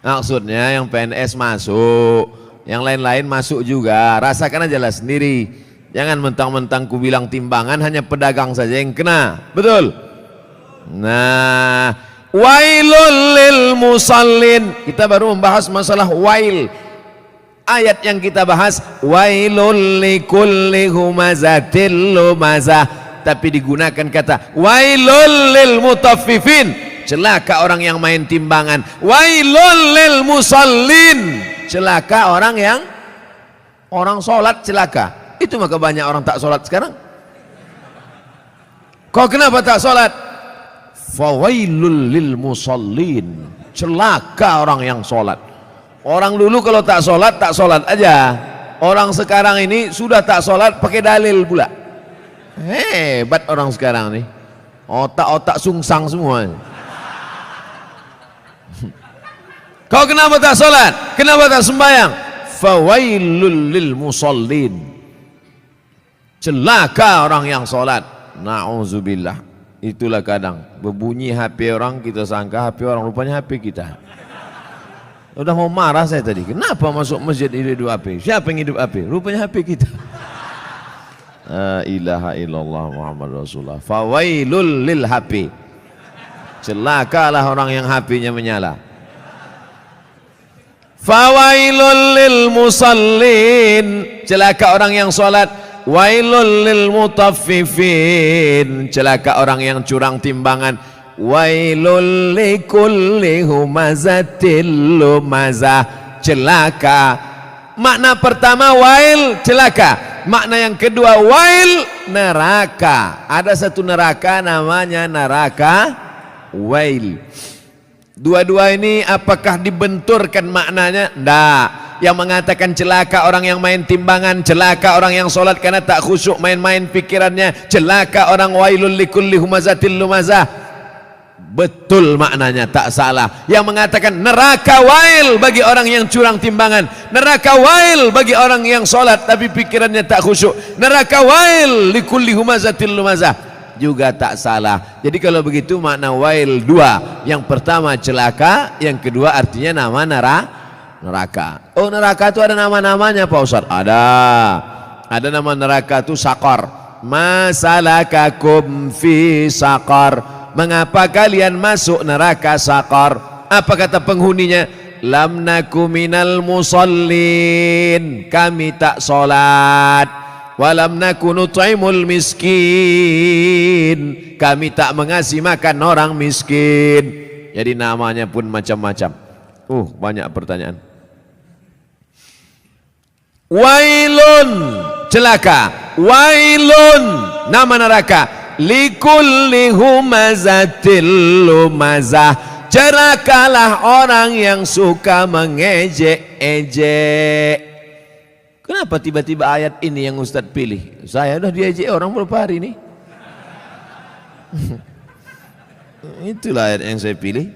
Maksudnya yang PNS masuk, yang lain-lain masuk juga. Rasakan aja lah sendiri. Jangan mentang-mentang ku bilang timbangan hanya pedagang saja yang kena. Betul? Nah, wailul lil musallin. Kita baru membahas masalah wail. Ayat yang kita bahas wailul likulli humazatil lumazah, tapi digunakan kata wailul lil mutaffifin, celaka orang yang main timbangan. Wailul lil musallin, celaka orang yang sholat celaka. Itu maka banyak orang tak sholat sekarang. Kau kenapa tak sholat? Fawailul lil musallin, celaka orang yang sholat. Orang dulu kalau tak sholat aja. Orang sekarang ini sudah tak sholat pakai dalil pula. Hebat orang sekarang nih. Otak-otak sungsang semua. Kau kenapa tak sholat? Kenapa tak sembahyang? Fawailul lil musallin. Celaka orang yang sholat. Na'udzubillah. Itulah kadang berbunyi HP orang, kita sangka HP orang, rupanya HP kita. Udah mau marah saya tadi. Kenapa masuk masjid hidup HP? Siapa yang hidup HP? Rupanya HP kita. La ilaha illallah Muhammad Rasulullah. Fawailul lil HP. Celakalah orang yang HP-nya menyala. Fawailul lil musallin. Celaka orang yang sholat. Wailul lil mutaffifin. Celaka orang yang curang timbangan. Wailul likulli humazatil lumazah. Celaka. Makna pertama wail, celaka. Makna yang kedua wail, neraka. Ada satu neraka namanya neraka wail. Dua-dua ini apakah dibenturkan maknanya? Tidak. Yang mengatakan celaka orang yang main timbangan, celaka orang yang sholat karena tak khusyuk, main-main pikirannya, celaka orang wailul likulli humazatil lumazah. Betul maknanya, tak salah. Yang mengatakan neraka wail bagi orang yang curang timbangan, neraka wail bagi orang yang sholat tapi pikirannya tak khusyuk, neraka wail likulli humazatil lumazah, juga tak salah. Jadi kalau begitu makna wail dua. Yang pertama celaka, yang kedua artinya nama neraka. Oh, neraka itu ada nama-namanya Pak Ustaz? Ada nama neraka itu sakor. Masalakakum fi sakor. Mengapa kalian masuk neraka sakor? Apa kata penghuninya? Lam naku minal musallin. Kami tak solat. Walam naku nut'imul miskin. Kami tak mengasih makan orang miskin. Jadi namanya pun macam-macam. Banyak pertanyaan. Wailun, celaka. Wailun, nama neraka. Likulli humazatil lumazah. Celakalah orang yang suka mengejek-ejek. Kenapa tiba-tiba ayat ini yang Ustaz pilih? Saya udah diejek orang berapa hari ini. Itulah ayat yang saya pilih.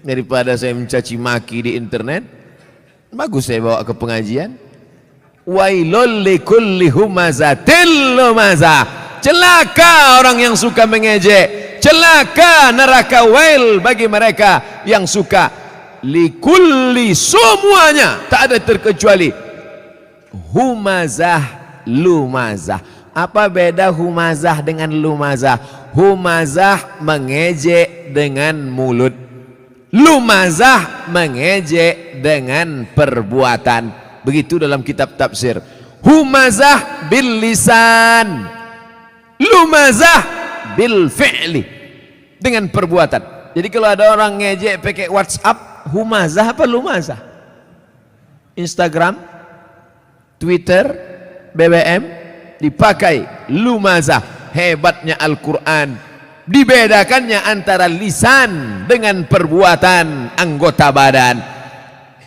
Daripada saya mencaci maki di internet, bagus saya bawa ke pengajian. Wailul likulli humazatil lumazah. Celaka orang yang suka mengejek. Celaka neraka wail bagi mereka yang suka. Likulli, semuanya, tak ada terkecuali. Humazah, lumazah. Apa beda humazah dengan lumazah? Humazah mengejek dengan mulut, lumazah mengejek dengan perbuatan. Begitu dalam kitab tafsir. Humazah bil lisan, lumazah bil fi'li, dengan perbuatan. Jadi kalau ada orang ngejek pakai WhatsApp, humazah apa lumazah? Instagram, Twitter, BBM dipakai lumazah. Hebatnya Al-Quran, dibedakannya antara lisan dengan perbuatan anggota badan.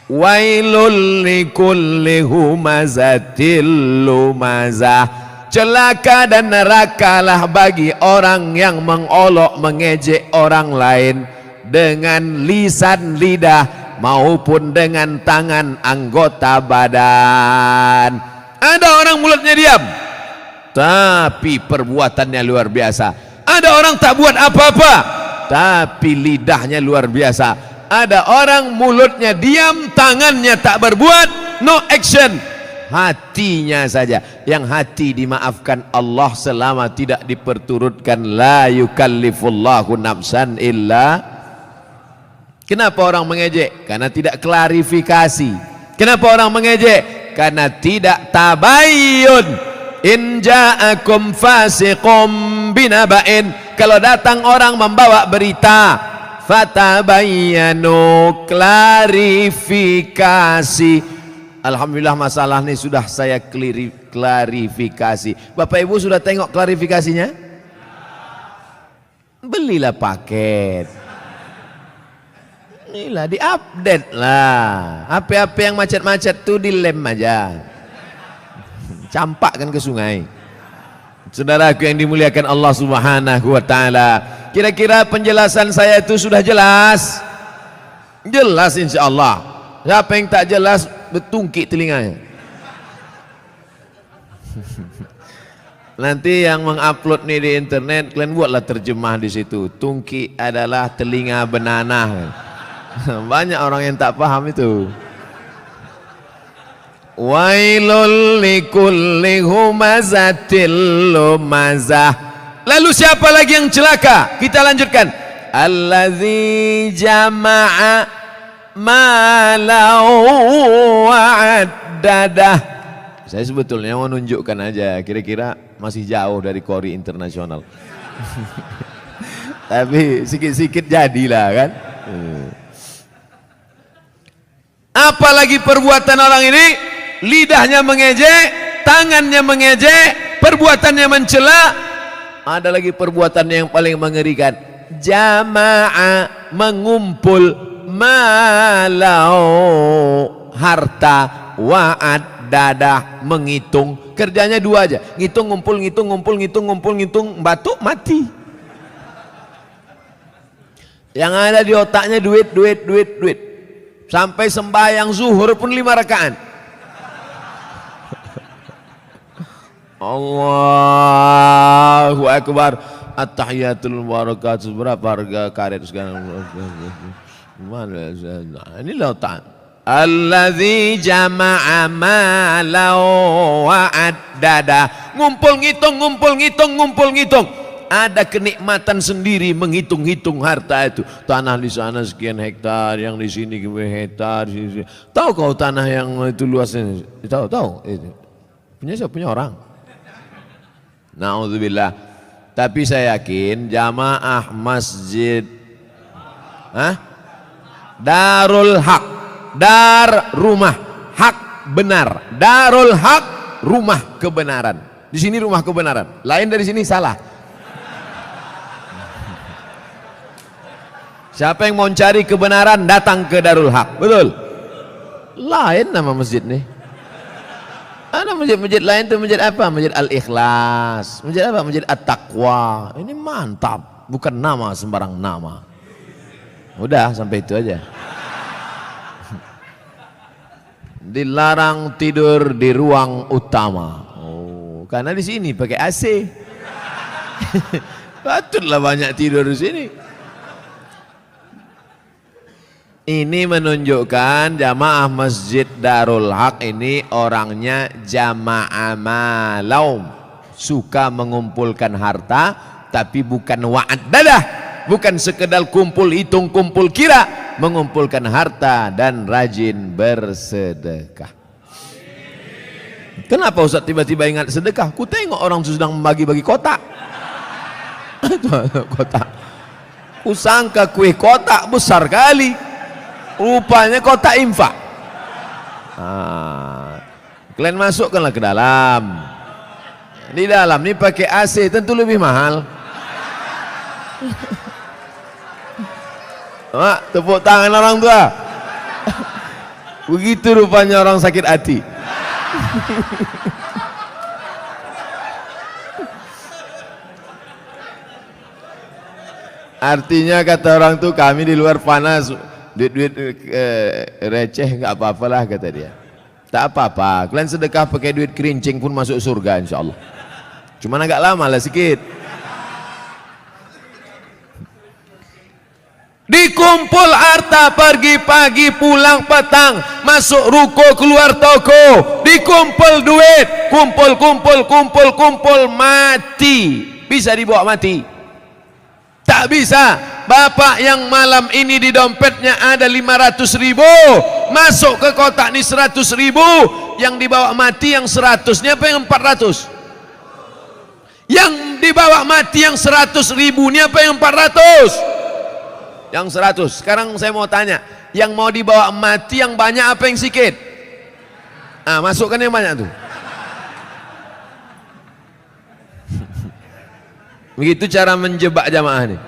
Wailul likulli humazatil lumazah. Celaka dan nerakalah bagi orang yang mengolok mengejek orang lain dengan lisan lidah maupun dengan tangan anggota badan. Ada orang mulutnya diam tapi perbuatannya luar biasa. Ada orang tak buat apa-apa tapi lidahnya luar biasa. Ada orang mulutnya diam, tangannya tak berbuat, no action, hatinya saja. Yang hati dimaafkan Allah selama tidak diperturutkan. La yukallifullahu nafsan illa. Kenapa orang mengejek? Karena tidak klarifikasi. Kenapa orang mengejek? Karena tidak tabayyun. In ja'akum fasiqum binaba'in. Kalau datang orang membawa berita, fatabayyanu, klarifikasi. Alhamdulillah masalah ini sudah saya klarifikasi. Bapak Ibu sudah tengok klarifikasinya? Belilah paket. Inilah, diupdate lah. HP-HP yang macet-macet tuh dilem aja. campakkan ke sungai. Saudaraku yang dimuliakan Allah Subhanahu wa taala, kira-kira penjelasan saya itu sudah jelas? Jelas insyaallah. Siapa yang tak jelas betungkik telinganya. Nanti yang mengupload nih di internet, kalian buatlah terjemah di situ. Tungki adalah telinga benanah. Banyak orang yang tak paham itu. Wailul likulli humazatil lumazah. Lalu siapa lagi yang celaka? Kita lanjutkan. Allazi jama'a malau wa'addadah. Saya sebetulnya mau nunjukkan aja, kira-kira masih jauh dari Kori internasional. Tapi sikit-sikit jadilah kan. Apalagi perbuatan orang ini, lidahnya mengejek, tangannya mengejek, perbuatannya mencela. Ada lagi perbuatan yang paling mengerikan. Jama'a, mengumpul, malau, harta, wa'ad, dadah, menghitung. Kerjanya dua aja, ngitung, ngumpul, ngitung, ngumpul, ngitung, ngumpul, ngitung, batuk, mati. Yang ada di otaknya duit, duit, duit, duit. Sampai sembahyang zuhur pun 5 rakaat. Allahu Akbar. At-tahiyatul barakatuh. Berapa harga karet sekarang? Ini lautan. Allazi jama'a malau wa'addada. Ngumpul ngitung, ngumpul ngitung, ngumpul ngitung. Ada kenikmatan sendiri menghitung-hitung harta itu. Tanah di sana sekian hektar, yang di sini hektar. Tahu kau tanah yang itu luasnya? Tahu, tahu. Punya siapa? Punya orang. Na'udzubillah. Tapi saya yakin jamaah masjid Darul Haq, dar rumah, hak benar. Darul Haq, rumah kebenaran. Di sini rumah kebenaran. Lain dari sini salah. Siapa yang mau cari kebenaran datang ke Darul Haq. Betul? Lain nama masjid nih. Ada masjid-masjid lain tuh, masjid apa? Masjid Al-Ikhlas. Masjid apa? Masjid At-Taqwa. Ini mantap, bukan nama sembarang nama. Udah sampai itu aja. Dilarang tidur di ruang utama. Oh, karena di sini pakai AC. Patutlah banyak tidur di sini. Ini menunjukkan jamaah masjid Darul Haq ini orangnya jamaah malau, suka mengumpulkan harta, tapi bukan wa'ad dadah, bukan sekedar kumpul hitung, kumpul kira, mengumpulkan harta dan rajin bersedekah. Kenapa Ustaz tiba-tiba ingat sedekah? Ku tengok orang sedang membagi-bagi kotak. Kotak. Ku sangka kue kotak besar kali. Rupanya kotak infak. Kalian masukkanlah ke dalam. Di dalam ini pakai AC, tentu lebih mahal. Tepuk tangan orang tua. Begitu rupanya orang sakit hati. Artinya kata orang tuh, kami di luar panas, duit-duit receh nggak apa-apalah kata dia. Tak apa-apa, kalian sedekah pakai duit kerincing pun masuk surga insyaallah. Cuman agak lama lah sikit. Dikumpul harta pergi pagi pulang petang, masuk ruko keluar toko, dikumpul duit, kumpul kumpul kumpul kumpul, mati. Bisa dibawa mati? Tak bisa. Bapak yang malam ini di dompetnya ada 500.000, masuk ke kotak ini 100.000, yang dibawa mati yang 100-nya apa yang 400? Yang dibawa mati yang 100.000 ini apa yang 400? Yang 100. Sekarang saya mau tanya, yang mau dibawa mati yang banyak apa yang sikit? Masukkan yang banyak tuh. Begitu cara menjebak jamaah nih.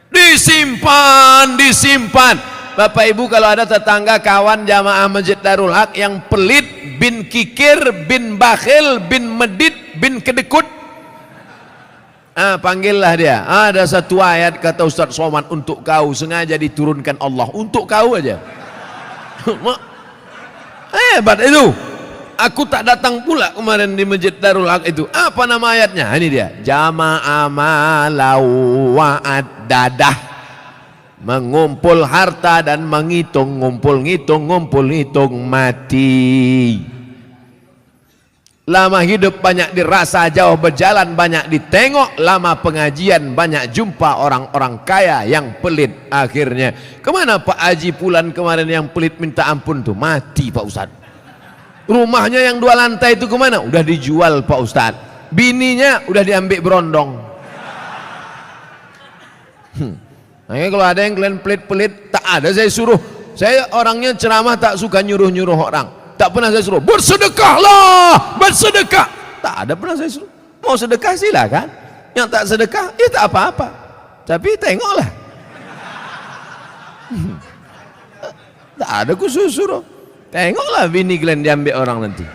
Disimpan, disimpan. Bapak Ibu kalau ada tetangga kawan jamaah Masjid Darul Haq yang pelit, bin kikir, bin bakhil, bin medit, bin kedekut. Panggillah dia. Ada satu ayat kata Ustaz Somad untuk kau, sengaja diturunkan Allah untuk kau aja. Hebat itu. Aku tak datang pula kemarin di Masjid Darul Haq itu. Apa nama ayatnya? Ini dia. Jama'a malau wa'addadah. Mengumpul harta dan menghitung, ngumpul-ngitung mati. Lama hidup banyak dirasa, jauh berjalan banyak ditengok. Lama pengajian banyak jumpa orang-orang kaya yang pelit. Akhirnya kemana Pak Haji Pulan kemarin yang pelit minta ampun tuh? Mati Pak Ustadz. Rumahnya yang 2 lantai itu kemana? Udah dijual Pak Ustadz. Bininya udah diambil berondong. Nah, kalau ada yang kalian pelit-pelit, tak ada saya suruh. Saya orangnya ceramah tak suka nyuruh-nyuruh orang. Tak pernah saya suruh bersedekahlah, bersedekah. Tak ada pernah saya suruh. Mau sedekah silakan. Yang tak sedekah, ya tak apa-apa. Tapi tengoklah. Tak ada khusus suruh. Tengoklah bini kalian diambil orang nanti.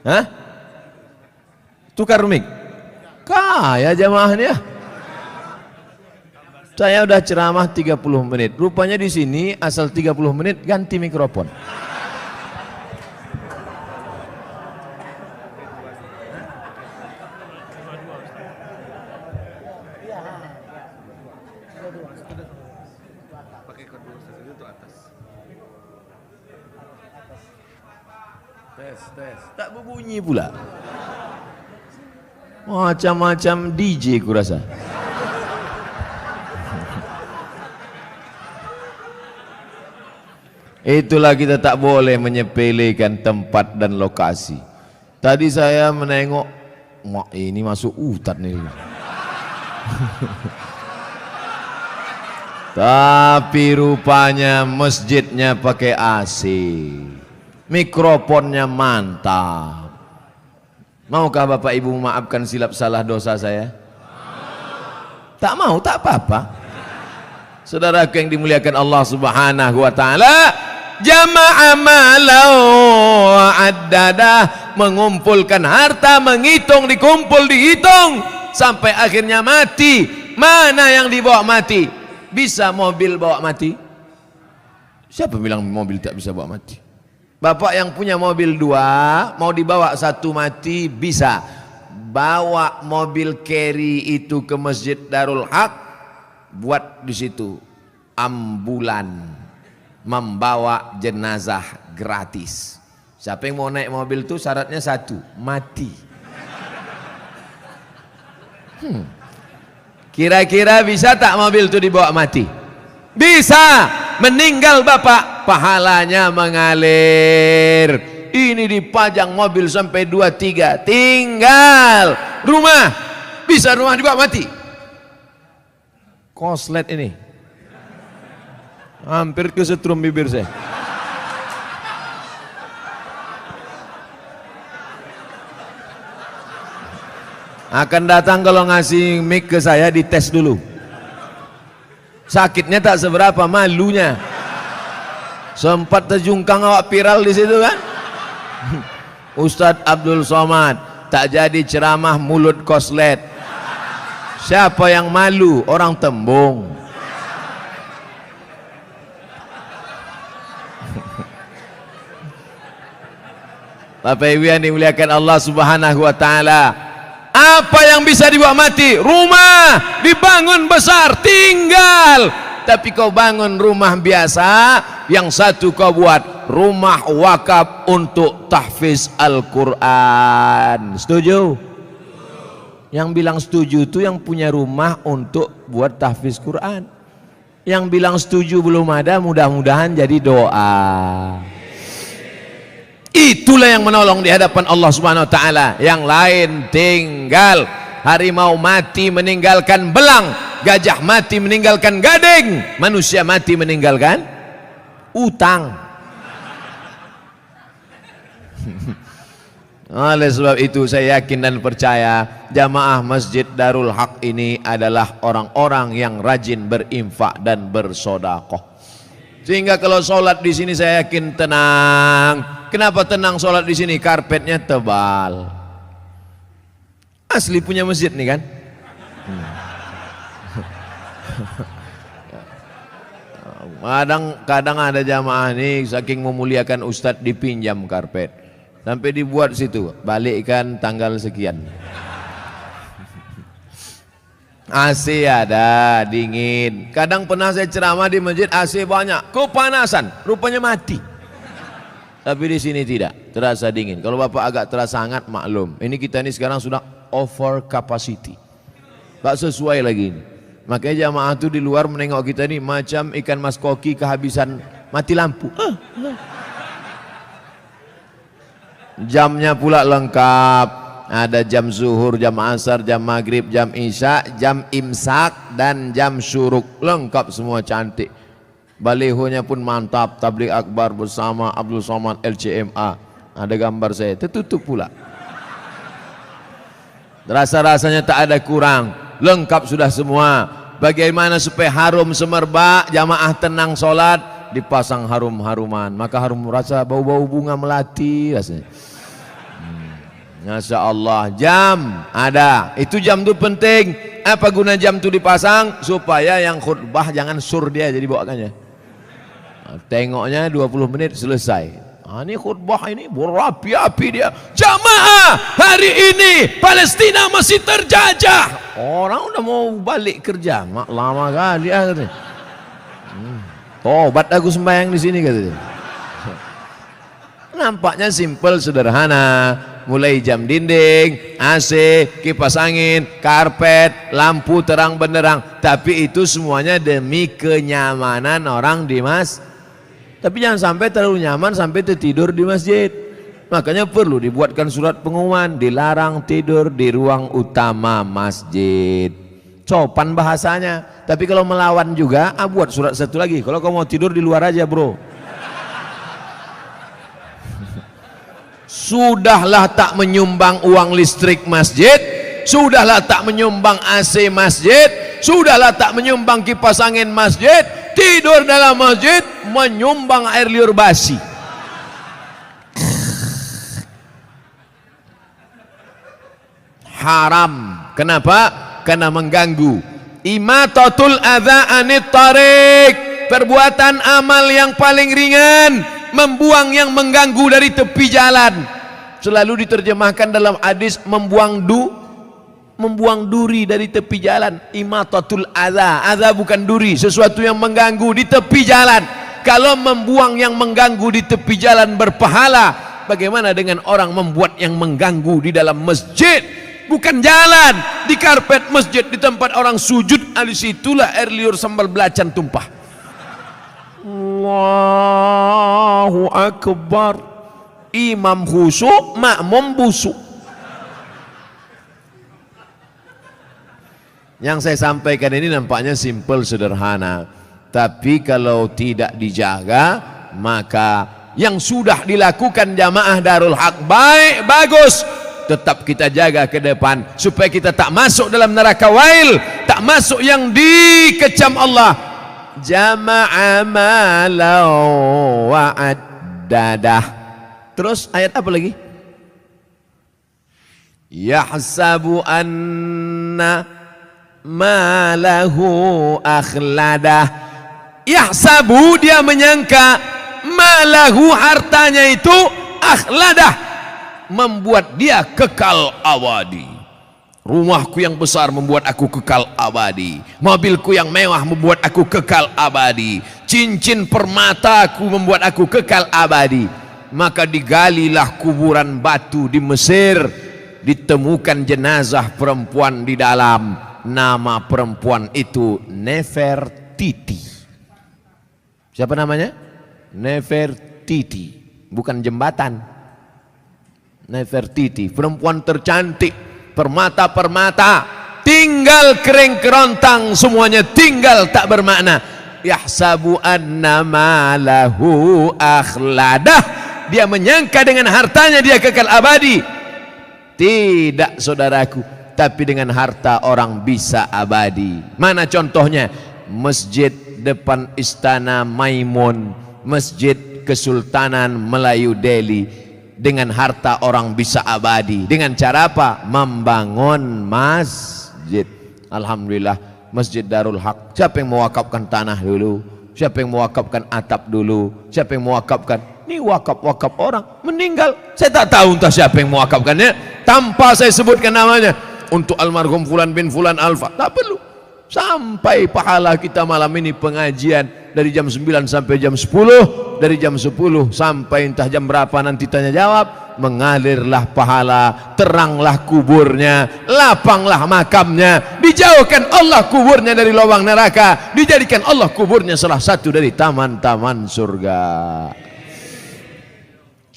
Hah? Tukar mic. Kaya jamaahnya. Saya udah ceramah 30 menit. Rupanya di sini asal 30 menit ganti mikrofon. Tes. Tak berbunyi pula. Macam-macam DJ kurasa. Itulah kita tak boleh menyepelekan tempat dan lokasi. Tadi saya menengok, mak ini masuk hutan nih. Tapi rupanya masjidnya pakai AC. Mikrofonnya mantap. Maukah Bapak Ibu memaafkan silap salah dosa saya? Tak mau, tak apa-apa. Saudaraku yang dimuliakan Allah Subhanahu wa taala, jama'a malau addadah, mengumpulkan harta, menghitung, dikumpul, dihitung sampai akhirnya mati. Mana yang dibawa mati? Bisa mobil bawa mati? Siapa bilang mobil tak bisa bawa mati? Bapak yang punya mobil 2 mau dibawa 1 mati bisa. Bawa mobil carry itu ke Masjid Darul Haq, buat di situ ambulan membawa jenazah gratis. Siapa yang mau naik mobil itu syaratnya 1, mati. Kira-kira bisa tak mobil itu dibawa mati? Bisa. Meninggal bapak, pahalanya mengalir. Ini dipajang mobil sampai 2-3, tinggal rumah. Bisa rumah dibawa mati. Koslet ini hampir kesetrum bibir saya. Akan datang kalau ngasih mic ke saya, dites dulu. Sakitnya tak seberapa, malunya. Sempat terjungkang awak viral di situ kan. Ustadz Abdul Somad tak jadi ceramah mulut koslet. Siapa yang malu? Orang Tembung. Bapak Ibu yang dimuliakan Allah Subhanahu wa taala, apa yang bisa dibawa mati? Rumah dibangun besar, tinggal. Tapi kau bangun rumah biasa, yang satu kau buat rumah wakaf untuk tahfiz Al-Quran. Setuju? Yang bilang setuju itu yang punya rumah untuk buat tahfiz Quran. Yang bilang setuju belum ada, mudah-mudahan jadi doa. Itulah yang menolong di hadapan Allah Subhanahu wa taala. Yang lain tinggal. Harimau mati meninggalkan belang, gajah mati meninggalkan gading, manusia mati meninggalkan utang. Oleh sebab itu saya yakin dan percaya jamaah Masjid Darul Haq ini adalah orang-orang yang rajin berinfak dan bersedekah. Sehingga kalau sholat di sini saya yakin tenang. Kenapa tenang sholat di sini? Karpetnya tebal. Asli punya masjid nih kan? Kadang ada jamaah nih saking memuliakan ustadz dipinjam karpet sampai dibuat situ, balikkan tanggal sekian. AC ada, dingin. Kadang pernah saya ceramah di masjid AC banyak, kepanasan, rupanya mati. Tapi di sini tidak, terasa dingin. Kalau Bapak agak terasa hangat, maklum. Ini kita ini sekarang sudah over capacity, gak sesuai lagi ini. Makanya jamaah itu di luar menengok kita ini macam ikan mas koki kehabisan mati lampu. Jamnya pula lengkap. Ada jam zuhur, jam asar, jam maghrib, jam isya, jam imsak, dan jam syuruk. Lengkap semua, cantik. Balihonya pun mantap. Tabligh akbar bersama Abdul Somad LCMA. Ada gambar saya, tertutup pula. Rasa-rasanya tak ada kurang. Lengkap sudah semua. Bagaimana supaya harum semerbak, jamaah tenang sholat, dipasang harum-haruman. Maka harum, rasa bau-bau bunga melati rasanya. Masya Allah. Jam ada, itu jam itu penting. Apa guna jam itu dipasang? Supaya yang khutbah jangan sur dia, jadi bawakannya. Tengoknya 20 menit selesai. Ini khutbah ini berapi-api dia. Jamaah, hari ini Palestina masih terjajah. Orang udah mau balik kerja, mak lama kali ya katanya. Tobat aku sembahyang di sini katanya. Nampaknya simple, sederhana. Mulai jam dinding, AC, kipas angin, karpet, lampu terang benderang. Tapi itu semuanya demi kenyamanan orang di masjid. Tapi jangan sampai terlalu nyaman sampai tertidur di masjid. Makanya perlu dibuatkan surat pengumuman, dilarang tidur di ruang utama masjid. Sopan bahasanya. Tapi kalau melawan juga, buat surat satu lagi. Kalau kamu mau tidur di luar aja bro. Sudahlah tak menyumbang uang listrik masjid, sudahlah tak menyumbang AC masjid, sudahlah tak menyumbang kipas angin masjid, tidur dalam masjid menyumbang air liur basi. Haram. Kenapa? Karena mengganggu. Imatatul adza anit tariq, perbuatan amal yang paling ringan, membuang yang mengganggu dari tepi jalan. Selalu diterjemahkan dalam hadis membuang duri dari tepi jalan. Imatatul adza, adza bukan duri, sesuatu yang mengganggu di tepi jalan. Kalau membuang yang mengganggu di tepi jalan berpahala, bagaimana dengan orang membuat yang mengganggu di dalam masjid? Bukan jalan, di karpet masjid, di tempat orang sujud, di situlah air liur sambal belacan tumpah. Allahu Akbar. Imam khusyuk, makmum busuk. Yang saya sampaikan ini nampaknya simple, sederhana. Tapi kalau tidak dijaga, maka yang sudah dilakukan jamaah Darul Haq baik, bagus. Tetap kita jaga ke depan supaya kita tak masuk dalam neraka wail, tak masuk yang dikecam Allah. Jama'a malau wa'addadah. Terus ayat apa lagi? Yahsabu anna malahu akhladah. Yahsabu, dia menyangka, malahu, hartanya itu, akhladah, membuat dia kekal abadi. Rumahku yang besar membuat aku kekal abadi. Mobilku yang mewah membuat aku kekal abadi. Cincin permataku membuat aku kekal abadi. Maka digalilah kuburan batu di Mesir. Ditemukan jenazah perempuan di dalam. Nama perempuan itu Nefertiti. Siapa namanya? Nefertiti. Bukan jembatan. Nefertiti, perempuan tercantik, permata-permata, tinggal kering kerontang, semuanya tinggal tak bermakna. Yahsabu anna malahu akhladah. Dia menyangka dengan hartanya dia kekal abadi. Tidak, saudaraku, tapi dengan harta orang bisa abadi. Mana contohnya? Masjid depan Istana Maimun, Masjid Kesultanan Melayu Delhi, dengan harta orang bisa abadi. Dengan cara apa? Membangun masjid. Alhamdulillah, Masjid Darul Haq. Siapa yang mewakafkan tanah dulu? Siapa yang mewakafkan atap dulu? Siapa yang mewakafkan? Ini wakaf-wakaf orang meninggal. Saya tak tahu entah siapa yang mewakafkannya, tanpa saya sebutkan namanya. Untuk almarhum Fulan bin Fulan Alfa, tak perlu. Sampai pahala kita malam ini pengajian dari jam 9 sampai jam 10, dari jam 10 sampai entah jam berapa nanti tanya jawab, mengalirlah pahala, teranglah kuburnya, lapanglah makamnya, dijauhkan Allah kuburnya dari lubang neraka, dijadikan Allah kuburnya salah satu dari taman-taman surga.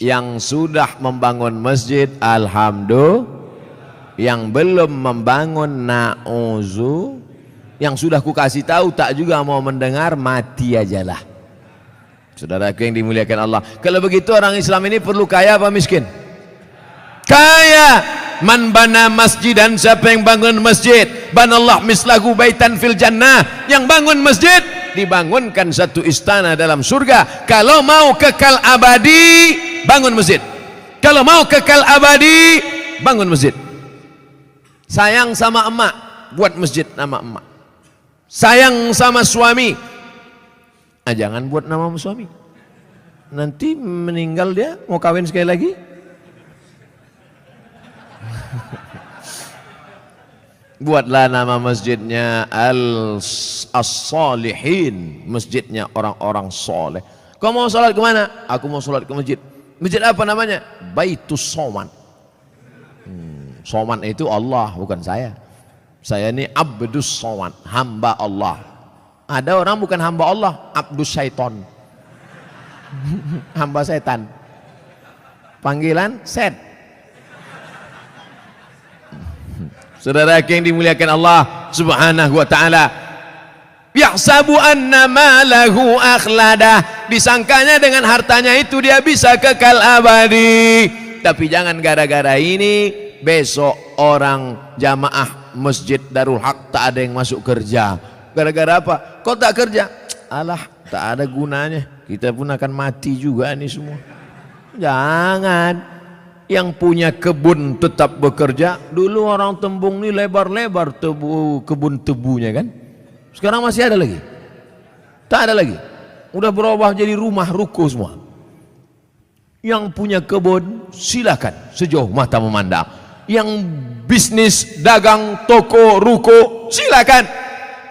Yang sudah membangun masjid, alhamdulillah. Yang belum membangun, na'uzu. Yang sudah ku kasih tahu tak juga mau mendengar, mati ajalah. Saudaraku yang dimuliakan Allah, kalau begitu orang Islam ini perlu kaya apa miskin? Kaya. Man bana masjidan, siapa yang bangun masjid, banallah mislahu baitan fil jannah. Yang bangun masjid dibangunkan satu istana dalam surga. Kalau mau kekal abadi, bangun masjid. Kalau mau kekal abadi, bangun masjid. Sayang sama emak, buat masjid nama emak. Sayang sama suami, jangan buat nama suami. Nanti meninggal dia, mau kawin sekali lagi. Buatlah nama masjidnya As-Salihin, masjidnya orang-orang soleh. Kau mau sholat kemana? Aku mau sholat ke masjid. Masjid apa namanya? Baitus Soman. Soman itu Allah, bukan saya. Saya ini Abdus Soman, hamba Allah. Ada orang bukan hamba Allah, Abdus Syaiton. Hamba setan. Panggilan set. Saudara yang dimuliakan Allah Subhanahu wa taala, yahsabu anna malahu akhlada, disangkanya dengan hartanya itu dia bisa kekal abadi. Tapi jangan gara-gara ini besok orang jamaah Masjid Darul Haq tak ada yang masuk kerja. Gara-gara apa? Kok tak kerja? Alah, tak ada gunanya. Kita pun akan mati juga ini semua. Jangan. Yang punya kebun tetap bekerja. Dulu orang Tembung ini lebar-lebar kebun tebunya kan. Sekarang masih ada lagi? Tak ada lagi. Udah berubah jadi rumah ruko semua. Yang punya kebun silakan sejauh mata memandang. Yang bisnis dagang toko ruko silakan,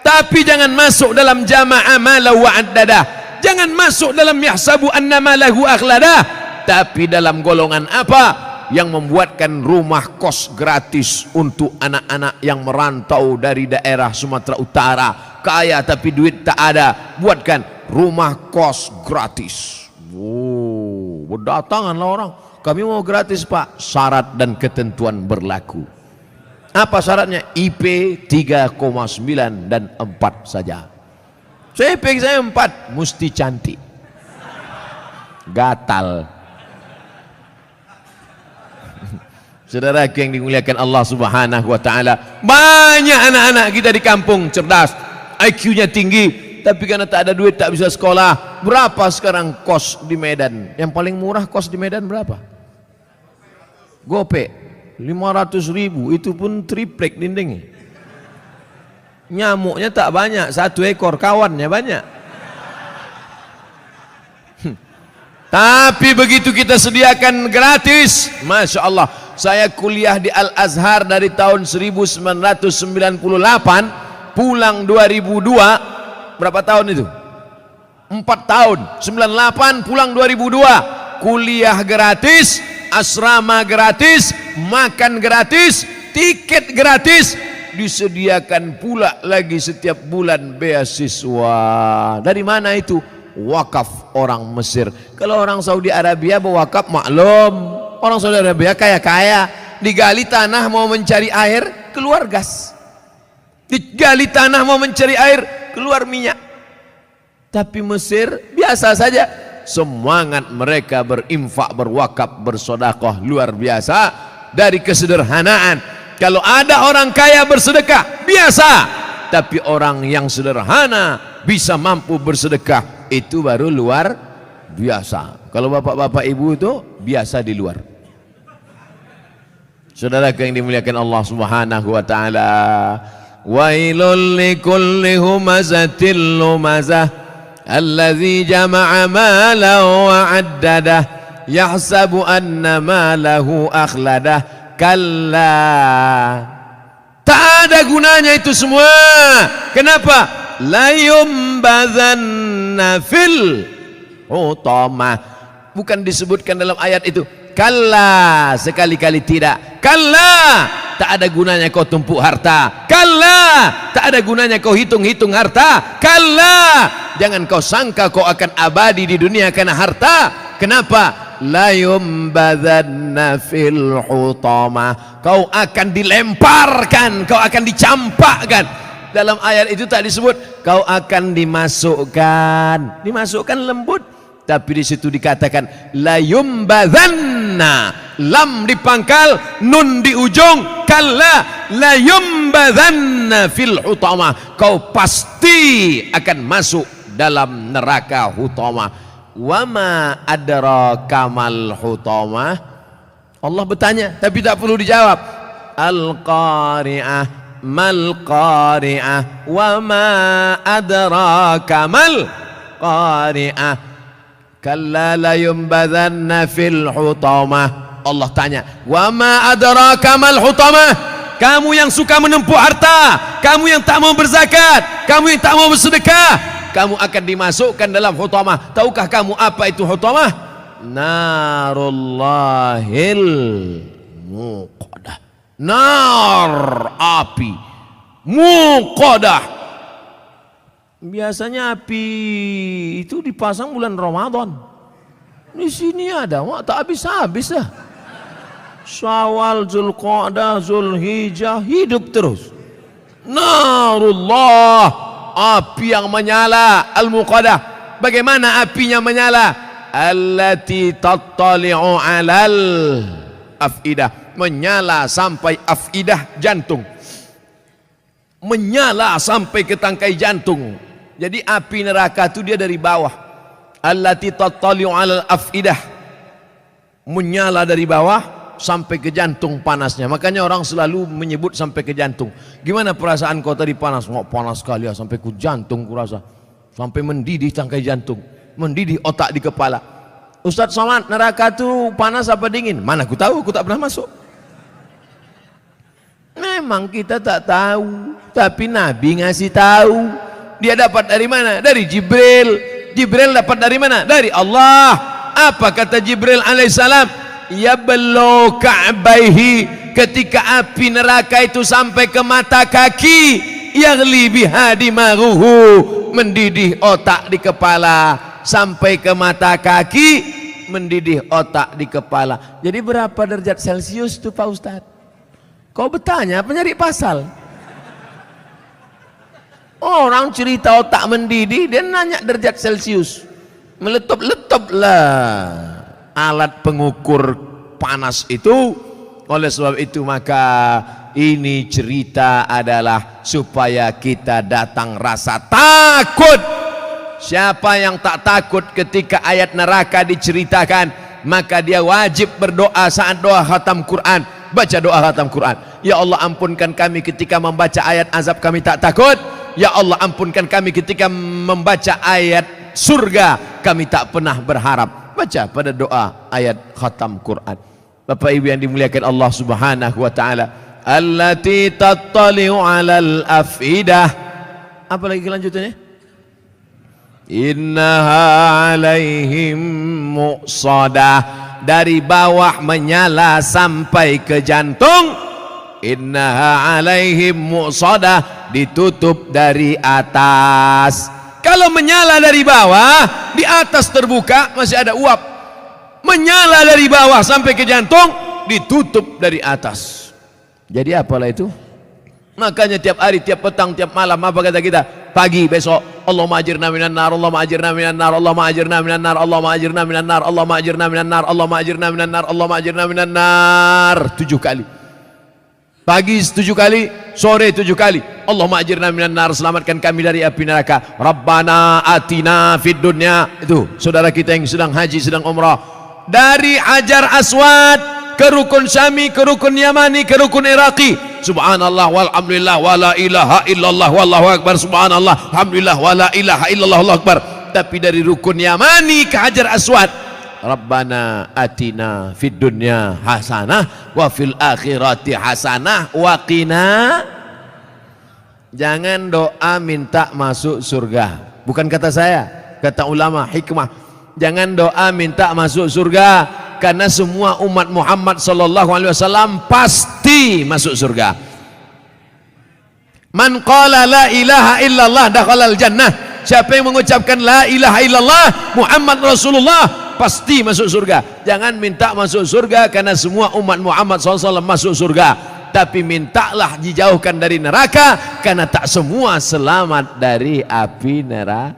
tapi jangan masuk dalam jama'a malahu wa'addada. Jangan masuk dalam yahsabu anna malahu akhlada. Tapi dalam golongan apa? Yang membuatkan rumah kos gratis untuk anak-anak yang merantau dari daerah Sumatera Utara, kaya tapi duit tak ada, buatkan rumah kos gratis. Berdatanganlah orang, kami mau gratis Pak. Syarat dan ketentuan berlaku. Apa syaratnya? IP 3,9 dan 4 saja. Saya IP saya 4, mesti cantik, gatal. Saudara yang dimuliakan Allah Subhanahu wa taala, banyak anak-anak kita di kampung cerdas, IQ-nya tinggi, tapi karena tak ada duit tak bisa sekolah. Berapa sekarang kos di Medan? Yang paling murah kos di Medan berapa? Gope 500.000, itu pun triplek dindingnya. Nyamuknya tak banyak, 1 ekor, kawannya banyak. Tapi begitu kita sediakan gratis, Masya Allah. Saya kuliah di Al-Azhar dari tahun 1998, pulang 2002. Berapa tahun itu? 4 tahun. 98 pulang 2002. Kuliah gratis, asrama gratis, makan gratis, tiket gratis, disediakan pula lagi setiap bulan beasiswa. Dari mana itu? Wakaf orang Mesir. Kalau orang Saudi Arabia berwakaf maklum, orang Saudi Arabia kaya-kaya, digali tanah mau mencari air, keluar gas. Digali tanah mau mencari air, keluar minyak. Tapi Mesir biasa saja. Semangat mereka berinfak, berwakaf, bersedekah luar biasa. Dari kesederhanaan. Kalau ada orang kaya bersedekah, biasa. tapi orang yang sederhana bisa mampu bersedekah, itu baru luar biasa. Kalau bapak-bapak ibu itu biasa di luar. Saudara yang dimuliakan Allah Subhanahu wa taala, wailul likulli humazatil lumazah alladzi jama'a malan wa 'addadah yahsabu anna malahu akhladah. Kalla, tak ada gunanya itu semua. Kenapa? La yumbazanna fil hutamah. Bukan disebutkan dalam ayat itu. Kalla, sekali-kali tidak. Kalla, tak ada gunanya kau tumpuk harta. Kalla, tak ada gunanya kau hitung-hitung harta. Kalla, jangan kau sangka kau akan abadi di dunia karena harta. Kenapa? La yumbadzanna fil hutamah. Kau akan dilemparkan, kau akan dicampakkan. Dalam ayat itu tak disebut kau akan dimasukkan. Dimasukkan lembut, tapi di situ dikatakan la yumbadzanna, lam dipangkal, nun di ujung, kalla la yumbadzanna fil hutamah. Kau pasti akan masuk dalam neraka hutamah. Wama adraka mal hutamah. Allah bertanya tapi tak perlu dijawab. Al-qari'ah, mal qari'ah, wama adraka mal qari'ah, kalla la yumbadzanna fil hutamah. Allah tanya, wama adraka mal hutamah. Kamu yang suka menempuh harta, kamu yang tak mau berzakat, kamu yang tak mau bersedekah, kamu akan dimasukkan dalam hutamah. Tahukah kamu apa itu hutamah? Narullahil muqadah. Nar, api muqadah. Biasanya api itu dipasang bulan Ramadan. Di sini ada, wah, tak habis-habis dah. Syawal, Zulqa'dah, Zulhijjah, hidup terus. Narullah, api yang menyala, al-muqadah. Bagaimana apinya menyala? Allati tattali'u 'alal afidah, menyala sampai afidah, jantung. Menyala sampai ke tangkai jantung. Jadi api neraka itu dia dari bawah. Allati tattali'u 'alal afidah, menyala dari bawah sampai ke jantung panasnya. Makanya orang selalu menyebut sampai ke jantung. Gimana perasaan kau tadi panas? Oh, panas sekali ya, sampai ke jantung kurasa. Sampai mendidih tangkai jantung, mendidih otak di kepala. Ustaz Somad, neraka itu panas apa dingin? Mana aku tahu, aku tak pernah masuk. Memang kita tak tahu, tapi Nabi ngasih tahu. Dia dapat dari mana? Dari Jibril. Jibril dapat dari mana? Dari Allah. Apa kata Jibril alaihissalam? Yablu ka'baihi, ketika api neraka itu sampai ke mata kaki, yaghli biha dimaruhu, mendidih otak di kepala, sampai ke mata kaki, mendidih otak di kepala. Jadi berapa derajat Celcius itu Pak Ustadz? Kau bertanya apa nyari pasal? Orang cerita otak mendidih, dia nanya derajat Celcius. Meletup-letup lah alat pengukur panas itu. Oleh sebab itu maka ini cerita adalah supaya kita datang rasa takut. Siapa yang tak takut ketika ayat neraka diceritakan, maka dia wajib berdoa saat doa khatam Quran. Baca doa khatam Quran. Ya Allah, ampunkan kami ketika membaca ayat azab, kami tak takut. Ya Allah, ampunkan kami ketika membaca ayat surga, kami tak pernah berharap. Baca pada doa ayat khatam Quran. Bapak Ibu yang dimuliakan Allah Subhanahu wa taala, allati tattali'u 'alal afidah. Apa lagi kelanjutannya? Innaha 'alaihim muqsadah, dari bawah menyala sampai ke jantung. Innaha 'alaihim muqsadah, ditutup dari atas. Kalau menyala dari bawah, di atas terbuka masih ada uap. Menyala dari bawah sampai ke jantung, ditutup dari atas. Jadi apalah itu? Makanya tiap hari, tiap petang, tiap malam, apa kata kita? Pagi, besok, Allahumma ajirna minan nar, Allahumma ajirna minan nar, Allahumma ajirna minan nar, Allahumma ajirna minan nar, Allahumma ajirna minan nar, Allahumma ajirna minan nar, Allahumma ajirna minan nar, 7 kali. Pagi 7 kali, sore 7 kali. Allahumma ajirna minan nar, selamatkan kami dari api neraka. Rabbana atina fid dunya. Itu saudara kita yang sedang haji, sedang umrah, dari Hajar Aswad ke rukun Syami, ke rukun Yamani, ke rukun Iraqi. Subhanallah walhamdulillah wala ilaha illallah wallahu akbar. Subhanallah alhamdulillah wala ilaha illallah wallahu akbar. Tapi dari rukun Yamani ke Hajar Aswad, Rabbana atina fid dunya hasanah wa fil akhirati hasanah wa qina. Jangan doa minta masuk surga. Bukan kata saya, kata ulama hikmah. Jangan doa minta masuk surga, karena semua umat Muhammad sallallahu alaihi wasallam pasti masuk surga. Man qala la ilaha illallah dakhalal jannah. Siapa yang mengucapkan la ilaha illallah Muhammad Rasulullah pasti masuk surga. Jangan minta masuk surga karena semua umat Muhammad SAW masuk surga, tapi mintalah dijauhkan dari neraka karena tak semua selamat dari api neraka.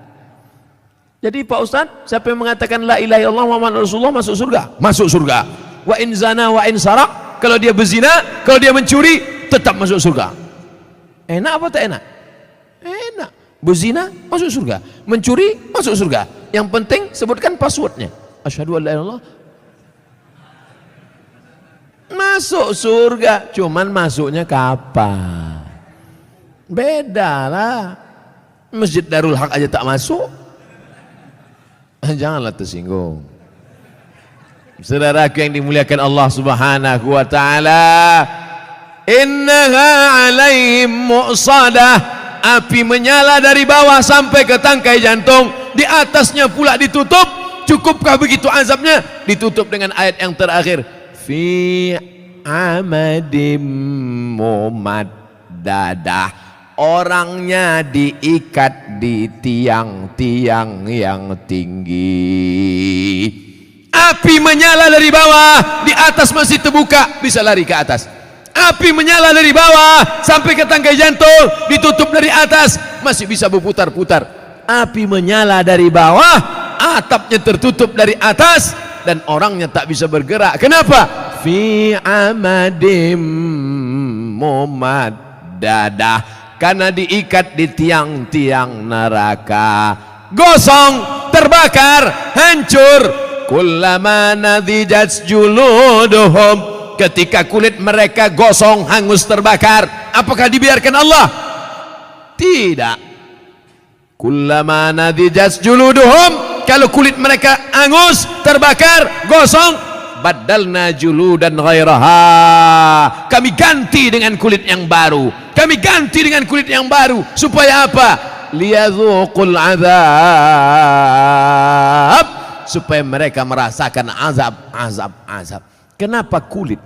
Jadi Pak Ustadz, siapa yang mengatakan la ilaha illallah Muhammad Rasulullah masuk surga? Masuk surga. Wa in zana wa in sarak, kalau dia berzina, kalau dia mencuri, tetap masuk surga. Enak apa tak enak? Enak. Berzina masuk surga, mencuri masuk surga. Yang penting sebutkan passwordnya. Asyhadu an la ilaha illallah. Masuk surga, cuman masuknya kapan? Beda lah. Masjid Darul Haq aja tak masuk. Janganlah tersinggung. Saudaraku yang dimuliakan Allah Subhanahu wa taala, innaha alaihim mu'sadah. Api menyala dari bawah sampai ke tangkai jantung, di atasnya pula ditutup. Cukupkah begitu azabnya? Ditutup dengan ayat yang terakhir, fi amadim mumaddadah. Orangnya diikat di tiang-tiang yang tinggi. Api menyala dari bawah, di atas masih terbuka, bisa lari ke atas. Api menyala dari bawah sampai ke tangkai jantung, ditutup dari atas, masih bisa berputar-putar. Api menyala dari bawah, atapnya tertutup dari atas, dan orangnya tak bisa bergerak. Kenapa? Fi amadim mumaddadah, karena diikat di tiang-tiang neraka. Gosong, terbakar, hancur. Kullama nadijat juluduhum, ketika kulit mereka gosong, hangus, terbakar, apakah dibiarkan Allah? Tidak. Kullama nadijat juluduhum, kalau kulit mereka hangus, terbakar, gosong, badalna juludan ghairaha, kami ganti dengan kulit yang baru. Kami ganti dengan kulit yang baru. Supaya apa? Liyadzuqul azab, supaya mereka merasakan azab. Kenapa kulit?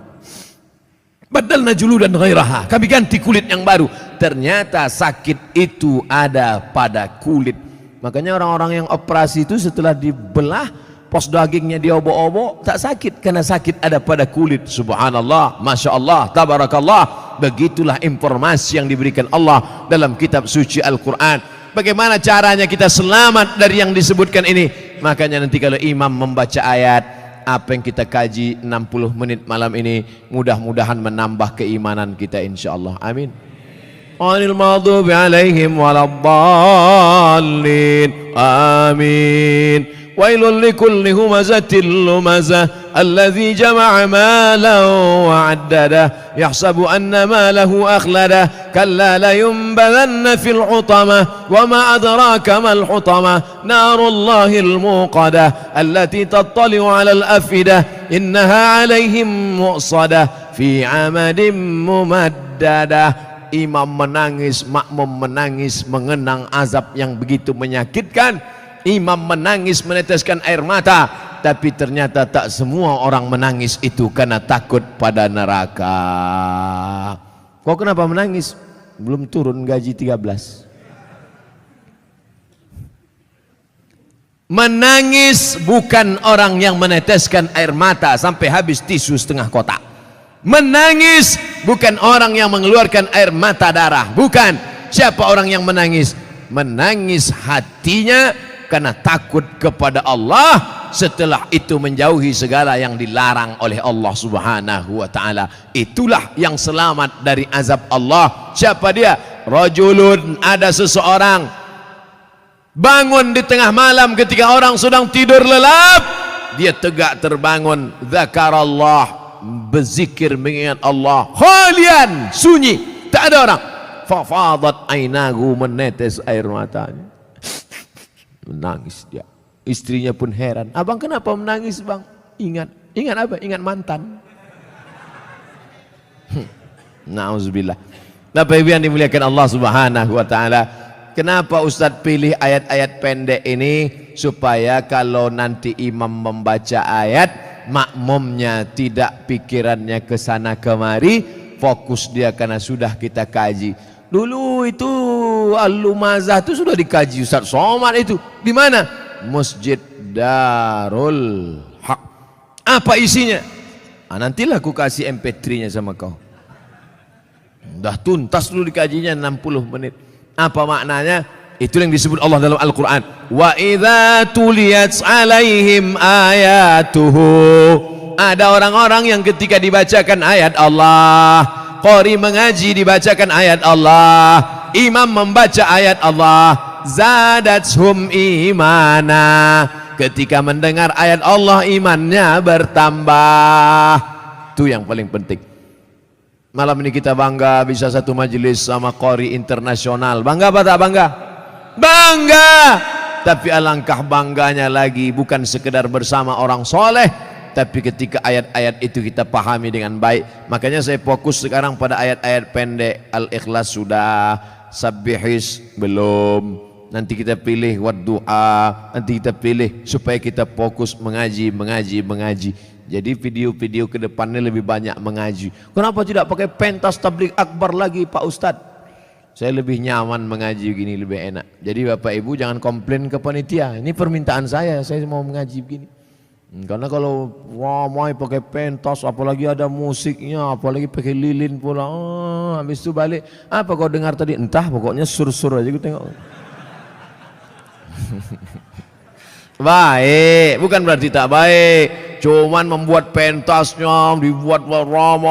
Badalna juludan ghairaha, kami ganti kulit yang baru. Ternyata sakit itu ada pada kulit. Makanya orang-orang yang operasi itu setelah dibelah, pos dagingnya diobok-obok, tak sakit, karena sakit ada pada kulit. Subhanallah, Masya Allah, Tabarakallah. Begitulah informasi yang diberikan Allah dalam kitab suci Al-Quran. Bagaimana caranya kita selamat dari yang disebutkan ini? Makanya nanti kalau imam membaca ayat, apa yang kita kaji 60 menit malam ini, mudah-mudahan menambah keimanan kita insyaallah. Amin. Anil maghdubi alaihim waladdallin. Amin. Wailul likulli humazatil lumazah alladzi jama'a malan wa 'addadah yahsabu anna malahu akhladah kalla la yunbadanna fil hutamah wa ma adraka mal hutamah narullahil muqadah allati tattali'u 'alal afidah innaha 'alaihim mu'sadah fi 'amadin mumaddadah. Imam menangis, makmum menangis mengenang azab yang begitu menyakitkan. Imam menangis menetes,kan air mata, tapi ternyata tak semua orang menangis itu karena takut pada neraka. Kok kenapa menangis? Belum turun gaji 13. Menangis bukan orang yang meneteskan air mata sampai habis tisu setengah kotak. Menangis bukan orang yang mengeluarkan air mata darah. Bukan. Siapa orang yang menangis? Menangis hatinya karena takut kepada Allah, setelah itu menjauhi segala yang dilarang oleh Allah Subhanahu wa taala. Itulah yang selamat dari azab Allah. Siapa dia? Rajulun, ada seseorang bangun di tengah malam ketika orang sedang tidur lelap, dia tegak terbangun, zakarallah, berzikir mengingat Allah, khalian, sunyi, tak ada orang. Fafadat ainahu, menetes air matanya, menangis dia. Istrinya pun heran, abang kenapa menangis bang? Ingat apa? Ingat mantan. Nauzubillah. Bapak Ibu yang dimuliakan Allah Subhanahu wa taala, kenapa Ustadz pilih ayat-ayat pendek ini? Supaya kalau nanti imam membaca ayat, makmumnya tidak pikirannya ke sana kemari, fokus dia karena sudah kita kaji. Dulu itu Al-Lumazah itu sudah dikaji Ustadz Somad itu. Di mana? Masjid Darul Haq. Apa isinya? Nantilah aku kasih MP3-nya sama kau. Dah tuntas dulu dikajinya 60 menit. Apa maknanya? Itu yang disebut Allah dalam Al-Quran. Wa idza tuliyat alaihim ayatuhu. Ada orang-orang yang ketika dibacakan ayat Allah, qari mengaji dibacakan ayat Allah, imam membaca ayat Allah, zadatuhum imana. Ketika mendengar ayat Allah, imannya bertambah. Itu yang paling penting. Malam ini kita bangga bisa satu majelis sama qari internasional. Bangga apa tak bangga? Bangga. Tapi alangkah bangganya lagi bukan sekedar bersama orang soleh, tapi ketika ayat-ayat itu kita pahami dengan baik. Makanya saya fokus sekarang pada ayat-ayat pendek. Al-Ikhlas sudah, Sabbihis belum, nanti kita pilih Waddu'a, nanti kita pilih, supaya kita fokus mengaji. Jadi video-video ke depannya lebih banyak mengaji. Kenapa tidak pakai pentas tabligh akbar lagi Pak Ustadz? Saya lebih nyaman mengaji begini, lebih enak. Jadi Bapak Ibu jangan komplain ke panitia. Ini permintaan saya mau mengaji begini. Karena kalau ramai pakai pentas, apalagi ada musiknya, apalagi pakai lilin pula, habis itu balik, apa kau dengar tadi? Entah, pokoknya sur-sur aja gue tengok. Baik, bukan berarti tak baik. Cuman membuat pentasnya, dibuat ramai.